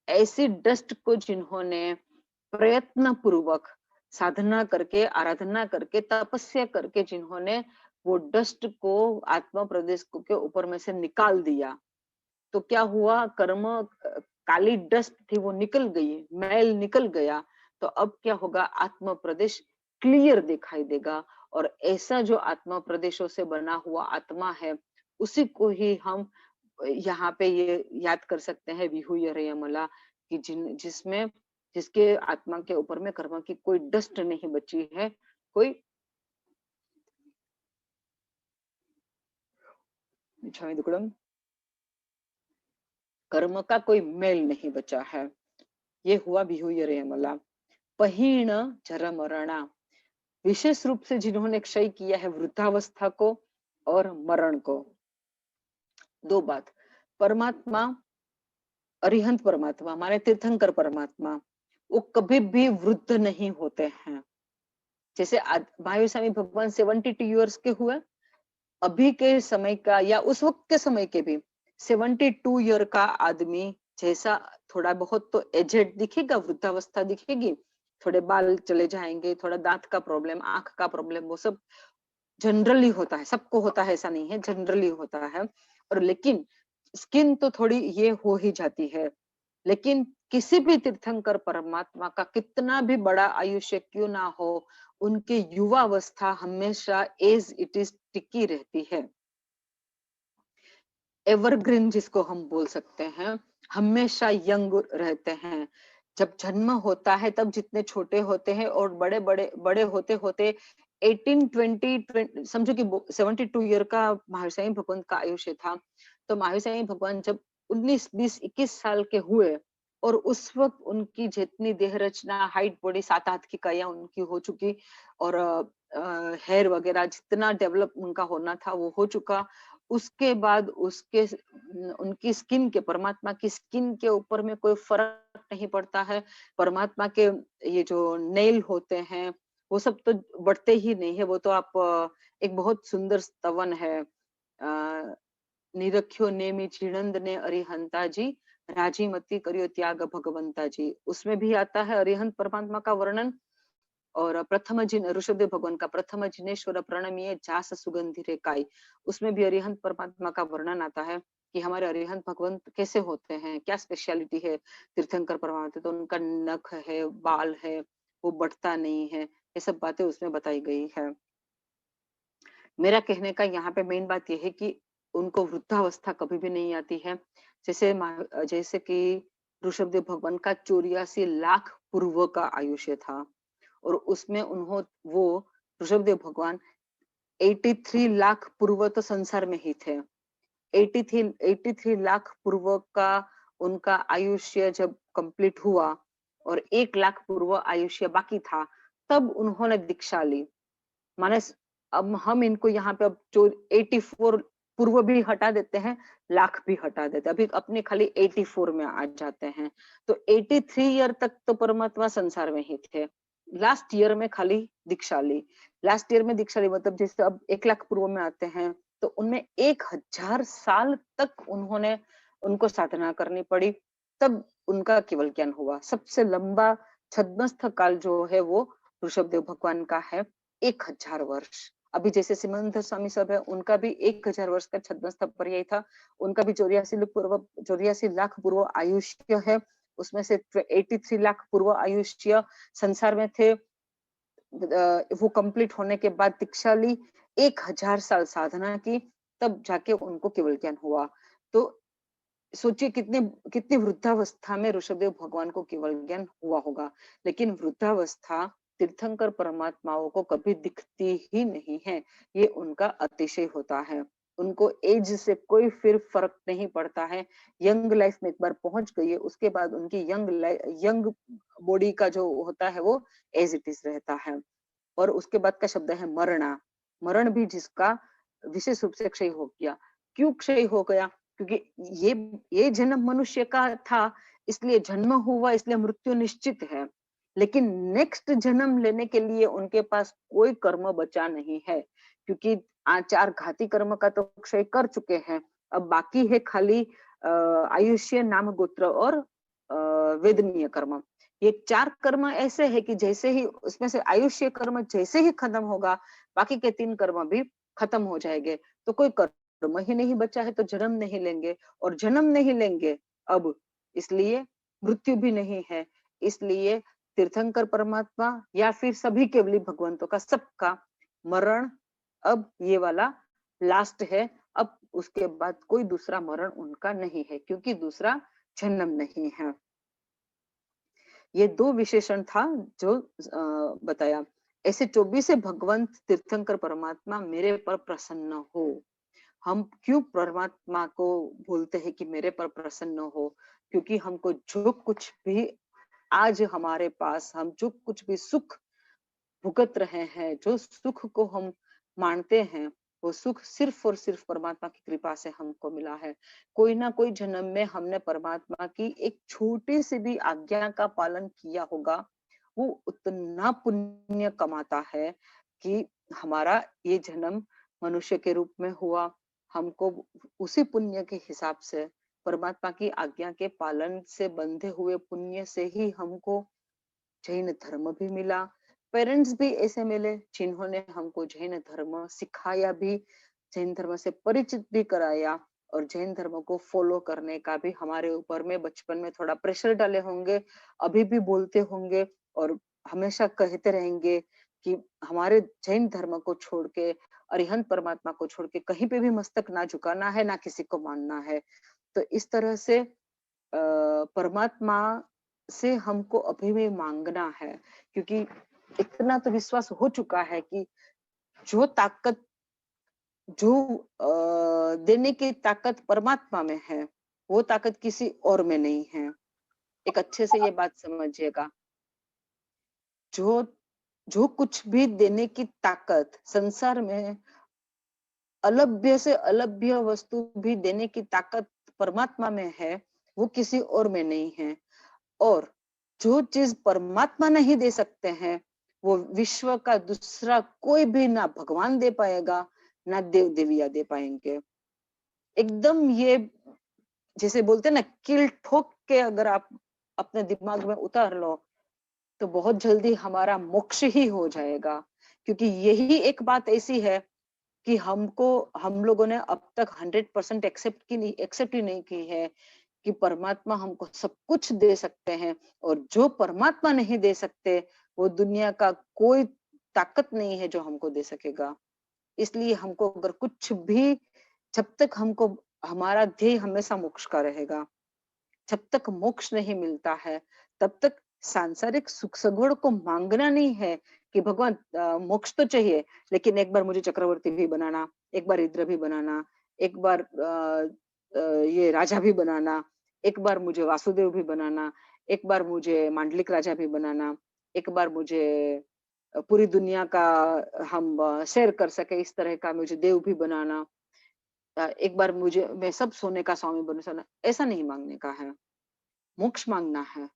ऐसी डस्ट को जिन्होंने प्रयत्न पूर्वक साधना करके, आराधना करके, तपस्या करके जिन्होंने वो डस्ट को आत्मा प्रदेश के ऊपर में से निकाल दिया, तो क्या हुआ, कर्म काली डस्ट थी वो निकल गई, मैल निकल गया, तो अब क्या होगा, आत्मा प्रदेश क्लियर दिखाई देगा। और ऐसा जो आत्मा प्रदेशों से बना हुआ आत्मा है, उसी को ही हम यहाँ पे ये याद कर सकते हैं, विहूयरेयमला, कि जिसमें जिसके आत्मा के ऊपर में कर्म की कोई डस्ट नहीं बची है, कोई कर्म का कोई मेल नहीं बचा है। ये हुआ विहूयरेयमला। पहीण जर मरणा, विशेष रूप से जिन्होंने क्षय किया है वृद्धावस्था को और मरण को। दो बात, परमात्मा, अरिहंत परमात्मा माने तीर्थंकर परमात्मा, वो कभी भी वृद्ध नहीं होते हैं। जैसे महावीर स्वामी भगवान 72 ईयर्स के हुए, अभी के समय का या उस वक्त के समय के भी 72 ईयर का आदमी जैसा थोड़ा बहुत तो एजेड दिखेगा, वृद्धावस्था दिखेगी, थोड़े बाल चले जाएंगे, थोड़ा दांत का प्रॉब्लम, आंख का प्रॉब्लम, वो सब जनरली होता है, सबको होता है ऐसा नहीं है, जनरली होता है। और लेकिन स्किन तो थोड़ी ये हो ही जाती है। लेकिन किसी भी तीर्थंकर परमात्मा का कितना भी बड़ा आयुष्य क्यों ना हो, उनके युवावस्था हमेशा एज इट इज टिकी रहती है। एवरग्रीन जिसको हम बोल सकते हैं, हमेशा यंग रहते हैं। जब जन्म होता है तब जितने छोटे होते हैं, और बड़े बड़े बड़े होते होते 18 20 समझो कि 72 ईयर का महावीर स्वामी भगवान का आयुष्य था। तो महावीर स्वामी भगवान जब 19 20 21 साल के हुए, और उस वक्त उनकी जितनी देह रचना, हाइट, बॉडी, 7 हाथ की काया उनकी हो चुकी, और हेयर वगैरह जितना डेवलप उनका होना था वो हो चुका। उसके बाद उसके उनकी स्किन के, परमात्मा की स्किन के ऊपर में कोई फर्क नहीं पड़ता है। परमात्मा के ये जो नेल होते हैं वो सब तो बढ़ते ही नहीं है। वो तो आप एक बहुत सुंदर स्तवन है, निरख्यो नेमि चिड़ंद ने अरिहंता जी, राजी मती करियो त्याग भगवंता जी, उसमें भी आता है अरिहंत परमात्मा का वर्णन। और प्रथम जिन ऋषभदेव भगवान का प्रथम जिनेश्वर प्रणमीय जास सुगंधि रे काई, उसमें भी अरिहंत परमात्मा का वर्णन आता है कि हमारे अरिहंत भगवंत कैसे होते हैं, क्या स्पेशलिटी है तीर्थंकर परमात्मा। तो उनका नख है, बाल है, वो बढ़ता नहीं है, ये सब बातें उसमें बताई गई है। मेरा कहने का यहाँ पे मेन बात यह है कि उनको वृद्धावस्था कभी भी नहीं आती है। जैसे कि ऋषभदेव भगवान का 84 लाख पूर्व का आयुष्य था, और उसमें वो ऋषभदेव भगवान 83 लाख पूर्व तो संसार में ही थे। 83 लाख पूर्व का उनका आयुष्य जब कंप्लीट हुआ और 1 लाख पूर्व आयुष्य बाकी था, तब उन्होंने दीक्षा ली। माने अब हम इनको यहाँ पे अब जो 84 पूर्व भी हटा देते हैं, लाख भी हटा देते हैं, अभी अपने खाली 84 में आ जाते हैं। तो 83 ईयर तक तो परमात्मा संसार में ही थे। लास्ट ईयर में खाली दीक्षा ली। लास्ट ईयर में दीक्षा ली मतलब जैसे अब 1 लाख पूर्व में आते हैं, तो उनमें 1000 साल तक उनको साधना करनी पड़ी, तब उनका केवल ज्ञान हुआ। सबसे लंबा छद्मस्थ काल जो है वो ऋषभदेव भगवान का है, 1000 वर्ष। अभी जैसे सिमंदर स्वामी सब है, उनका भी 1000 वर्ष का छद्मस्थ पर्याय था। उनका भी 84 लाख पूर्व आयुष्य है। उसमें से 83 लाख पूर्व आयुष्य संसार में थे। वो कंप्लीट होने के बाद दीक्षा ली, 1000 साल साधना की, तब जाके उनको केवल ज्ञान हुआ। तो सोचिए कितनी वृद्धावस्था में ऋषभदेव भगवान को केवल ज्ञान हुआ होगा। लेकिन वृद्धावस्था तीर्थंकर परमात्माओं को कभी दिखती ही नहीं है, ये उनका अतिशय होता है। उनको एज से कोई फिर फर्क नहीं पड़ता है। यंग लाइफ में एक बार पहुंच गई है, उसके बाद उनकी यंग बॉडी का जो होता है वो एज इट इज रहता है। और उसके बाद का शब्द है मरणा। मरण भी जिसका विशेष रूप से क्षय हो गया। क्यों क्षय हो गया? क्योंकि ये जन्म मनुष्य का था, इसलिए जन्म हुआ, इसलिए मृत्यु निश्चित है। लेकिन नेक्स्ट जन्म लेने के लिए उनके पास कोई कर्म बचा नहीं है, क्योंकि 4 घाती कर्म का तो क्षय कर चुके हैं। अब बाकी है खाली आयुष्य, नाम, गोत्र और वेदनीय कर्म। ये 4 कर्म ऐसे है कि जैसे ही उसमें से आयुष्य कर्म जैसे ही खत्म होगा, बाकी के 3 कर्म भी खत्म हो जाएंगे। तो कोई कर्म ही नहीं बचा है तो जन्म नहीं लेंगे, और जन्म नहीं लेंगे अब, इसलिए मृत्यु भी नहीं है। इसलिए तीर्थंकर परमात्मा या फिर सभी केवली भगवंतों का सबका मरण अब ये वाला लास्ट है। अब उसके बाद कोई दूसरा मरण उनका नहीं है, क्योंकि दूसरा जन्म नहीं है। ये 2 विशेषण था जो बताया। ऐसे 24 भगवंत तीर्थंकर परमात्मा मेरे पर प्रसन्न हो। हम क्यों परमात्मा को बोलते हैं कि मेरे पर प्रसन्न हो? क्योंकि हमको जो कुछ भी आज हमारे पास, हम जो कुछ भी सुख भुगत रहे हैं, जो सुख को हम मानते हैं, वो सुख सिर्फ और सिर्फ परमात्मा की कृपा से हमको मिला है। कोई ना कोई जन्म में हमने परमात्मा की एक छोटी सी भी आज्ञा का पालन किया होगा, वो उतना पुण्य कमाता है कि हमारा ये जन्म मनुष्य के रूप में हुआ। हमको उसी पुण्य के हिसाब से, परमात्मा की आज्ञा के पालन से बंधे हुए पुण्य से ही हमको जैन धर्म भी मिला। पेरेंट्स भी ऐसे मिले जिन्होंने हमको जैन धर्म सिखाया भी, जैन धर्म से परिचित भी कराया, और जैन धर्म को फॉलो करने का भी हमारे ऊपर में बचपन में थोड़ा प्रेशर डाले होंगे, अभी भी बोलते होंगे और हमेशा कहते रहेंगे कि हमारे जैन धर्म को छोड़ के, अरिहंत परमात्मा को छोड़ के कहीं पे भी मस्तक ना झुकाना है, ना किसी को मानना है। तो इस तरह से परमात्मा से हमको अभी भी मांगना है, क्योंकि इतना तो विश्वास हो चुका है कि जो ताकत, जो देने की ताकत परमात्मा में है, वो ताकत किसी और में नहीं है। एक अच्छे से ये बात समझिएगा। जो जो कुछ भी देने की ताकत संसार में, अलभ्य से अलभ्य वस्तु भी देने की ताकत परमात्मा में है, वो किसी और में नहीं है। और जो चीज परमात्मा नहीं दे सकते हैं, वो विश्व का दूसरा कोई भी, ना भगवान दे पाएगा, ना देव देविया दे पाएंगे। एकदम ये जैसे बोलते हैं ना, किल ठोक के अगर आप अपने दिमाग में उतार लो, तो बहुत जल्दी हमारा मोक्ष ही हो जाएगा। क्योंकि यही एक बात ऐसी है कि हमको, हम लोगों ने अब तक 100% एक्सेप्ट ही नहीं की है कि परमात्मा हमको सब कुछ दे सकते हैं, और जो परमात्मा नहीं दे सकते, वो दुनिया का कोई ताकत नहीं है जो हमको दे सकेगा। इसलिए हमको अगर कुछ भी, जब तक हमको, हमारा ध्येय हमेशा मोक्ष का रहेगा। जब तक मोक्ष नहीं मिलता है, तब तक सांसारिक सुख सगुण को मांगना नहीं है कि भगवान मोक्ष तो चाहिए, लेकिन एक बार मुझे चक्रवर्ती भी बनाना, एक बार इंद्र भी बनाना, एक बार ये राजा भी बनाना, एक बार मुझे वासुदेव भी बनाना, एक बार मुझे मांडलिक राजा भी बनाना, एक बार मुझे पूरी दुनिया का हम शेयर कर सके इस तरह का मुझे देव भी बनाना, एक बार मुझे मैं सब सोने का स्वामी बनूं, ऐसा नहीं मांगने का है। मोक्ष मांगना है,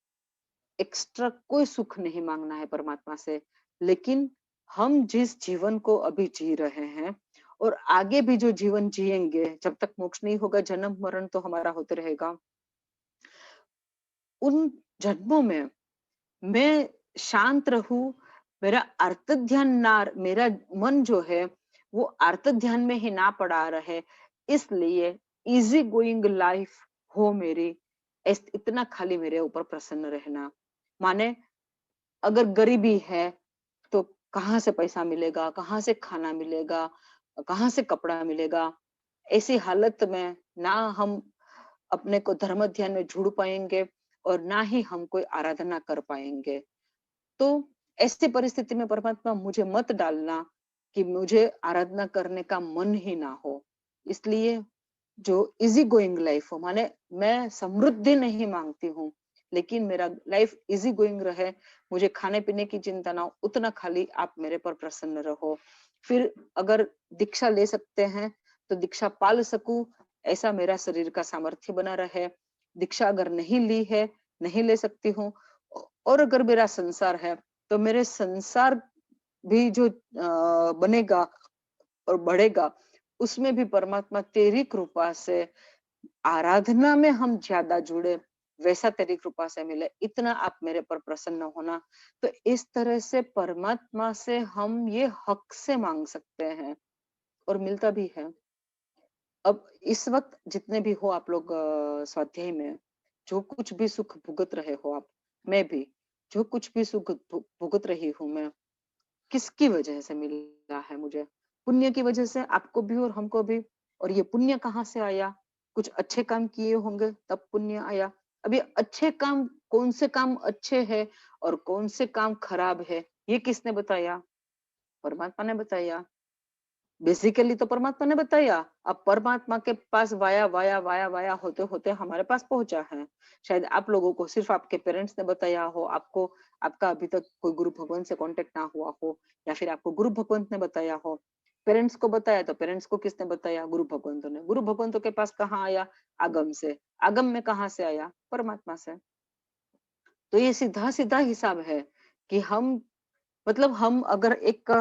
एक्स्ट्रा कोई सुख नहीं मांगना है परमात्मा से। लेकिन हम जिस जीवन को अभी जी रहे हैं, और आगे भी जो जीवन जिएंगे, जब तक मोक्ष नहीं होगा, जन्म मरण तो हमारा होते रहेगा, उन जन्मों में मैं शांत रहूं, मेरा अर्थ ध्यान ना, मेरा मन जो है वो अर्थ ध्यान में ही ना पड़ा रहे, इसलिए इजी गोइंग लाइफ हो मेरी, इतना खाली मेरे ऊपर प्रसन्न रहना। माने अगर गरीबी है तो कहाँ से पैसा मिलेगा, कहाँ से खाना मिलेगा, कहाँ से कपड़ा मिलेगा, ऐसी हालत में ना हम अपने को धर्म ध्यान में जुड़ पाएंगे, और ना ही हम कोई आराधना कर पाएंगे। तो ऐसी परिस्थिति में परमात्मा मुझे मत डालना कि मुझे आराधना करने का मन ही ना हो। इसलिए जो इजी गोइंग लाइफ हो, माने मैं समृद्धि नहीं मांगती हूँ, लेकिन मेरा लाइफ इजी गोइंग रहे, मुझे खाने पीने की चिंता ना हो, उतना खाली आप मेरे पर प्रसन्न रहो। फिर अगर दीक्षा ले सकते हैं तो दीक्षा पाल सकूं, ऐसा मेरा शरीर का सामर्थ्य बना रहे। दीक्षा अगर नहीं ली है, नहीं ले सकती हूँ, और अगर मेरा संसार है तो मेरे संसार भी जो बनेगा और बढ़ेगा, उसमें भी परमात्मा तेरी कृपा से आराधना में हम ज्यादा जुड़े, वैसा तेरी कृपा से मिले, इतना आप मेरे पर प्रसन्न होना। तो इस तरह से परमात्मा से हम ये हक से मांग सकते हैं और मिलता भी है। अब इस वक्त जितने भी हो आप लोग स्वाध्याय में, जो कुछ भी सुख भुगत रहे हो आप, मैं भी जो कुछ भी सुख भुगत रही हूँ मैं, किसकी वजह से मिला है मुझे? पुण्य की वजह से, आपको भी और हमको भी। और ये पुण्य कहाँ से आया? कुछ अच्छे काम किए होंगे तब पुण्य आया। अब ये अच्छे काम, कौन से काम अच्छे हैं और कौन से काम खराब है, ये किसने बताया? परमात्मा ने बताया। बेसिकली तो परमात्मा ने बताया। अब परमात्मा के पास वाया वाया वाया वाया होते होते हमारे पास पहुंचा है। शायद आप लोगों को सिर्फ आपके पेरेंट्स ने बताया हो, आपको आपका अभी तक कोई गुरु भगवान से कांटेक्ट ना हुआ हो, या फिर आपको गुरु भगवंत ने बताया हो। पेरेंट्स को बताया तो पेरेंट्स को किसने बताया? गुरु भगवंतों ने। गुरु भगवंतों के पास कहाँ आया? आगम से। आगम में कहाँ से आया? परमात्मा से। तो ये सीधा सीधा हिसाब है कि हम, मतलब हम अगर एक,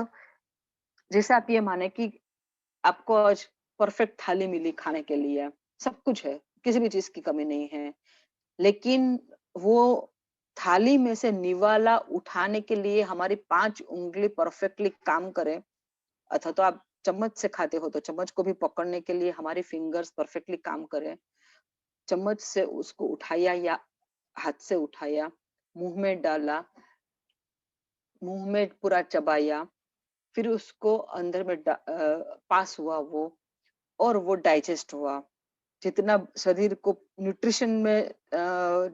जैसे आप ये माने कि आपको आज परफेक्ट थाली मिली खाने के लिए, सब कुछ है, किसी भी चीज की कमी नहीं है, लेकिन वो थाली में से निवाला उठाने के लिए हमारी 5 उंगली परफेक्टली काम करे, अथवा तो आप चम्मच से खाते हो तो चम्मच को भी पकड़ने के लिए हमारी फिंगर्स परफेक्टली काम करे, चम्मच से उसको उठाया या हाथ से उठाया, मुंह में डाला, मुंह में पूरा चबाया, फिर उसको अंदर में पास हुआ वो, और वो डाइजेस्ट हुआ। जितना शरीर को न्यूट्रिशन में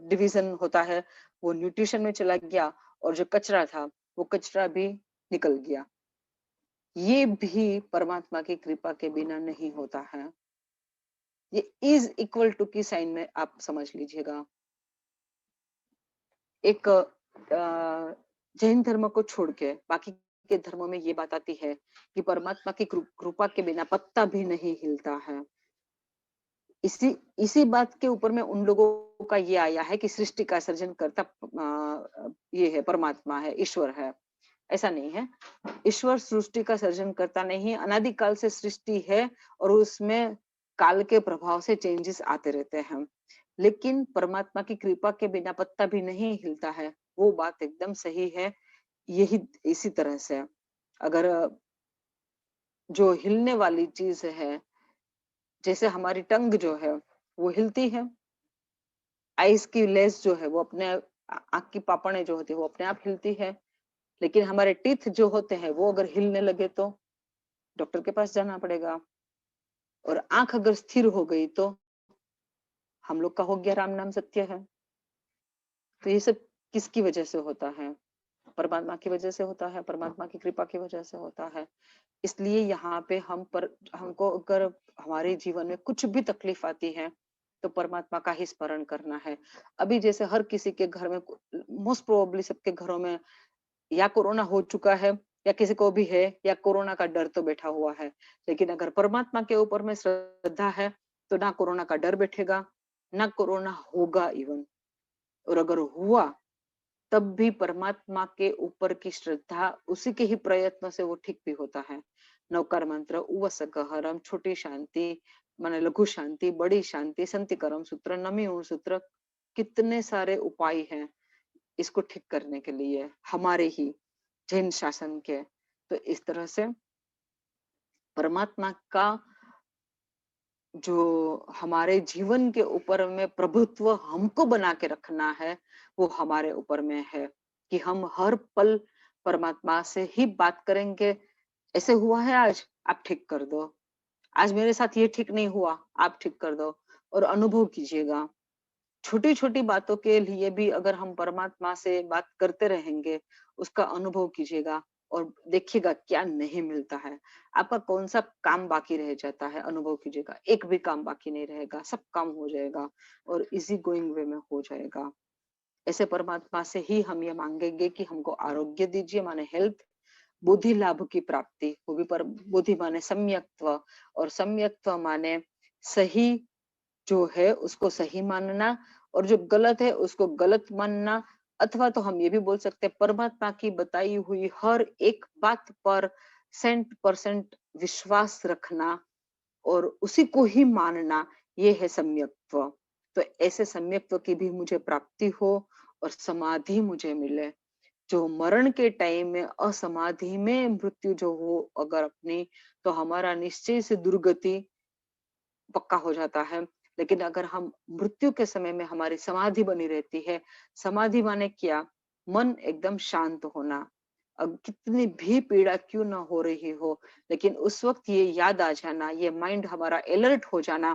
डिवीजन होता है, वो न्यूट्रिशन में चला गया, और जो कचरा था वो कचरा भी निकल गया। ये भी परमात्मा की कृपा के बिना नहीं होता है। ये इज इक्वल टू की साइन में आप समझ लीजिएगा। एक जैन धर्म को छोड़ के बाकी के धर्मों में ये बात आती है कि परमात्मा की कृपा के बिना पत्ता भी नहीं हिलता है। इसी इसी बात के ऊपर में उन लोगों का ये आया है कि सृष्टि का सर्जन करता ये है, परमात्मा है, ईश्वर है। ऐसा नहीं है। ईश्वर सृष्टि का सर्जन करता नहीं, अनादिकाल से सृष्टि है और उसमें काल के प्रभाव से चेंजेस आते रहते हैं। लेकिन परमात्मा की कृपा के बिना पत्ता भी नहीं हिलता है, वो बात एकदम सही है। यही इसी तरह से अगर जो हिलने वाली चीज है, जैसे हमारी टंग जो है वो हिलती है, आइस की लेस जो है वो अपने, आंख की पापड़ें जो होती है वो अपने आप हिलती है, लेकिन हमारे टीथ जो होते हैं वो अगर हिलने लगे तो डॉक्टर के पास जाना पड़ेगा। और आंख अगर स्थिर हो गई तो हम लोग का हो गया, राम नाम सत्य है। तो ये सब किसकी वजह से होता है? परमात्मा की वजह से होता है, परमात्मा की कृपा की वजह से होता है। इसलिए यहाँ पे हमको अगर हमारे जीवन में कुछ भी तकलीफ आती है तो परमात्मा का ही स्मरण करना है। अभी जैसे हर किसी के घर में, मोस्ट प्रोबेबली सबके घरों में या कोरोना हो चुका है, या किसी को भी है, या कोरोना का डर तो बैठा हुआ है। लेकिन अगर परमात्मा के ऊपर में श्रद्धा है तो ना कोरोना का डर बैठेगा, ना कोरोना होगा इवन। और अगर हुआ तब भी परमात्मा के ऊपर की श्रद्धा, उसी के ही प्रयत्न से वो ठीक भी होता है। नौकार मंत्र, उवसकहरम, छोटी शांति माने लघु शांति, बड़ी शांति, संतिकरम सूत्र, नमी सूत्र, कितने सारे उपाय हैं इसको ठीक करने के लिए, हमारे ही जैन शासन के। तो इस तरह से परमात्मा का जो हमारे जीवन के ऊपर में प्रभुत्व हमको बना के रखना है, वो हमारे ऊपर में है कि हम हर पल परमात्मा से ही बात करेंगे। ऐसे हुआ है आज, आप ठीक कर दो। आज मेरे साथ ये ठीक नहीं हुआ, आप ठीक कर दो। और अनुभव कीजिएगा, छोटी छोटी बातों के लिए भी अगर हम परमात्मा से बात करते रहेंगे, उसका अनुभव कीजिएगा और देखिएगा क्या नहीं मिलता है। आपका कौन सा काम बाकी रह जाता है, अनुभव कीजिएगा, एक भी काम बाकी नहीं रहेगा, सब काम हो जाएगा और इजी गोइंग वे में हो जाएगा। ऐसे परमात्मा से ही हम ये मांगेंगे कि हमको आरोग्य दीजिए, माने हेल्थ, बुद्धि लाभ की प्राप्ति, वो भी पर बुद्धि माने सम्यक्त्व, और सम्यक्त्व माने सही जो है उसको सही मानना, और जो गलत है उसको गलत मानना। अथवा तो हम ये भी बोल सकते हैं परमात्मा की बताई हुई हर एक बात पर 100% विश्वास रखना और उसी को ही मानना, ये है सम्यक्त्व। तो ऐसे सम्यक्त्व की भी मुझे प्राप्ति हो और समाधि मुझे मिले। जो मरण के टाइम में असमाधि में मृत्यु जो हो अगर अपनी, तो हमारा निश्चय से दुर्गति पक्का हो जाता है। लेकिन अगर हम मृत्यु के समय में हमारी समाधि बनी रहती है, समाधि माने क्या? मन एकदम शांत होना। अब कितनी भी पीड़ा क्यों ना हो रही हो, लेकिन उस वक्त ये याद आ जाना, ये माइंड हमारा अलर्ट हो जाना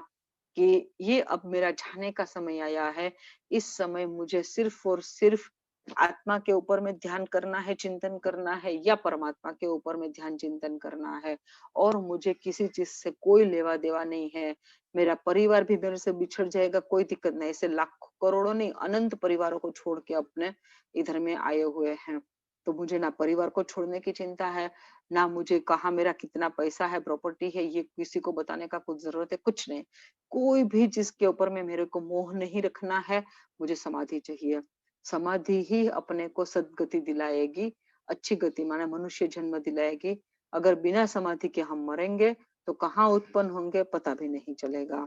कि ये अब मेरा जाने का समय आया है। इस समय मुझे सिर्फ और सिर्फ आत्मा के ऊपर में ध्यान करना है, चिंतन करना है, या परमात्मा के ऊपर में ध्यान चिंतन करना है, और मुझे किसी चीज से कोई लेवा देवा नहीं है। मेरा परिवार भी मेरे से बिछड़ जाएगा, कोई दिक्कत नहीं। ऐसे लाखों करोड़ों नहीं, अनंत परिवारों को छोड़ के अपने इधर में आए हुए हैं। तो मुझे ना परिवार को छोड़ने की चिंता है, ना मुझे कहाँ मेरा कितना पैसा है, प्रॉपर्टी है, ये किसी को बताने का कुछ जरूरत है, कुछ नहीं। कोई भी जिसके ऊपर में मेरे को मोह नहीं रखना है। मुझे समाधि चाहिए। समाधि ही अपने को सद्गति दिलाएगी, अच्छी गति माने मनुष्य जन्म दिलाएगी। अगर बिना समाधि के हम मरेंगे तो कहाँ उत्पन्न होंगे पता भी नहीं चलेगा।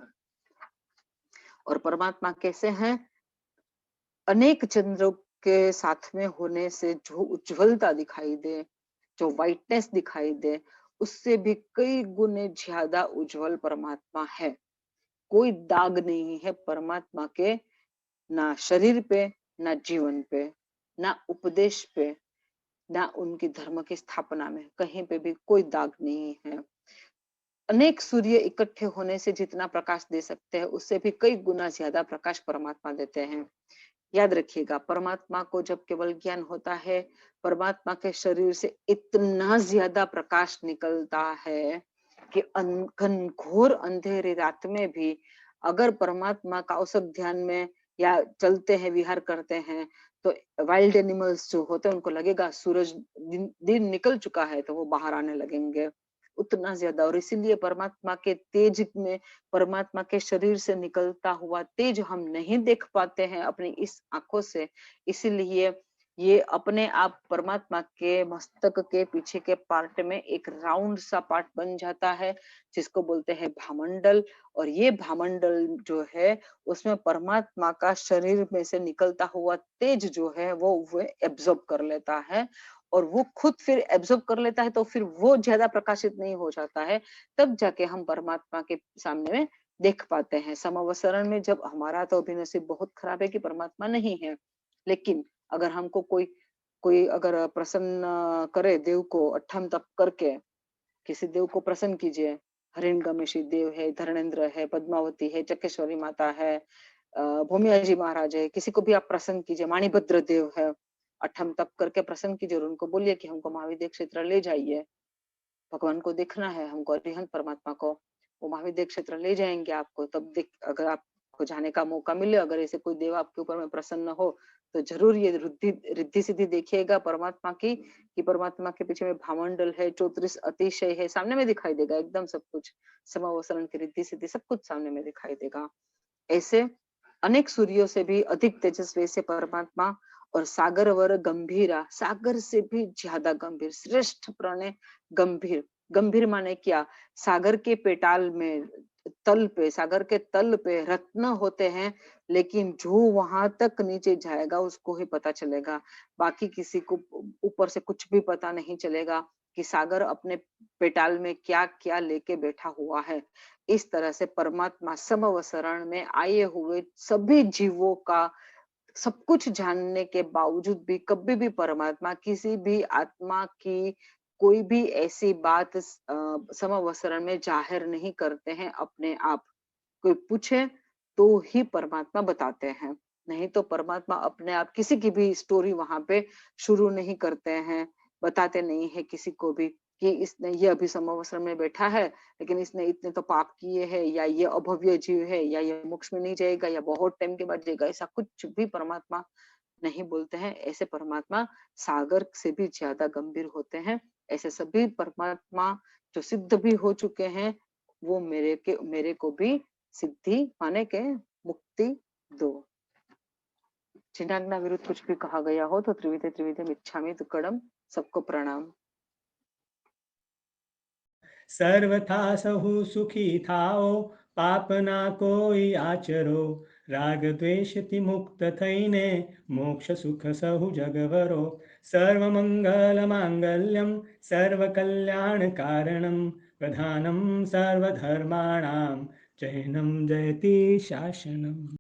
और परमात्मा कैसे हैं? अनेक चंद्रों के साथ में होने से जो उज्जवलता दिखाई दे, जो वाइटनेस दिखाई दे, उससे भी कई गुने ज्यादा उज्जवल परमात्मा है। कोई दाग नहीं है परमात्मा के, ना शरीर पे, ना जीवन पे, ना उपदेश पे, ना उनकी धर्म की स्थापना में, कहीं पे भी कोई दाग नहीं है। अनेक सूर्य इकट्ठे होने से जितना प्रकाश दे सकते हैं, उससे भी कई गुना ज्यादा प्रकाश परमात्मा देते हैं। याद रखिएगा, परमात्मा को जब केवल ज्ञान होता है, परमात्मा के शरीर से इतना ज्यादा प्रकाश निकलता है कि घनघोर अंधेरी रात में भी अगर परमात्मा का औसत ध्यान में या चलते हैं, विहार करते हैं, तो वाइल्ड एनिमल्स जो होते हैं उनको लगेगा सूरज दिन निकल चुका है, तो वो बाहर आने लगेंगे उतना ज्यादा। और इसीलिए परमात्मा के तेज में, परमात्मा के शरीर से निकलता हुआ तेज हम नहीं देख पाते हैं अपनी इस आंखों से। इसीलिए ये अपने आप परमात्मा के मस्तक के पीछे के पार्ट में एक राउंड सा पार्ट बन जाता है, जिसको बोलते हैं भामंडल। और ये भामंडल जो है, उसमें परमात्मा का शरीर में से निकलता हुआ तेज जो है वो एब्जॉर्ब कर लेता है, और वो खुद फिर एब्जॉर्ब कर लेता है, तो फिर वो ज्यादा प्रकाशित नहीं हो जाता है। तब जाके हम परमात्मा के सामने में देख पाते हैं। समवसरण में जब हमारा तो अभी नसीब बहुत खराब है कि परमात्मा नहीं है, लेकिन अगर हमको कोई कोई अगर प्रसन्न करे देव को, अठम तप करके किसी देव को प्रसन्न कीजिए। हरिणगमेशी देव है, धर्मेंद्र है, पद्मावती है, चक्रेश्वरी माता है, भूमिया जी महाराज है, किसी को भी आप प्रसन्न कीजिए, माणिभद्र देव है। अठम तप करके प्रसन्न कीजिए और उनको बोलिए कि हमको महाविद्या क्षेत्र ले जाइए, भगवान को देखना है हमको, अरिहंत परमात्मा को। वो महाविद्या क्षेत्र ले जाएंगे आपको। तब देख, अगर आपको जाने का मौका मिले, अगर ऐसे कोई देव आपके ऊपर में प्रसन्न हो, तो जरूर ये रिद्धि सिद्धि देखिएगा परमात्मा की, कि परमात्मा के पीछे में भामंडल है, 34 अतिशय है, सामने में दिखाई देगा एकदम सब कुछ। समावसरण की रिद्धि सिद्धि सब कुछ सामने में दिखाई देगा। ऐसे अनेक सूर्यों से भी अधिक तेजस्वी से परमात्मा। और सागर वर गंभीरा, सागर से भी ज्यादा गंभीर, श्रेष्ठ प्राण गंभीर। गंभीर माने क्या? सागर के पेटाल में, तल पे, सागर के तल पे रत्न होते हैं, लेकिन जो वहां तक नीचे जाएगा उसको ही पता चलेगा। बाकी किसी को ऊपर से कुछ भी पता नहीं चलेगा कि सागर अपने पेटाल में क्या क्या लेके बैठा हुआ है। इस तरह से परमात्मा समवसरण में आए हुए सभी जीवों का सब कुछ जानने के बावजूद भी कभी भी परमात्मा किसी भी आत्मा की कोई भी ऐसी बात समवसरण में जाहिर नहीं करते हैं अपने आप। कोई पूछे तो ही परमात्मा बताते हैं, नहीं तो परमात्मा अपने आप किसी की भी स्टोरी वहां पे शुरू नहीं करते हैं, बताते नहीं है किसी को भी कि इसने ये अभी समवसरण में बैठा है, लेकिन इसने इतने तो पाप किए हैं, या ये अभव्य जीव है, या ये मोक्ष में नहीं जाएगा, या बहुत टाइम के बाद जाएगा, ऐसा कुछ भी परमात्मा नहीं बोलते हैं। ऐसे परमात्मा सागर से भी ज्यादा गंभीर होते हैं। ऐसे सभी परमात्मा जो सिद्ध भी हो चुके हैं, वो मेरे को भी सिद्धि माने के मुक्ति दो। चिन्नाज्ञा विरुद्ध कुछ भी कहा गया हो तो त्रिविधे त्रिविधे मिच्छामि दुक्कडम। सबको प्रणाम। सर्वथा सहु सुखी थाओ, पाप ना कोई आचरो, रागद्वेषति मुक्त थईने मोक्ष सुख सहु जगवरो सर्वमङ्गलमाङ्गल्यं सर्वकल्याणकारणं प्रधानं सर्वधर्माणां चैनं जयति शासनम्।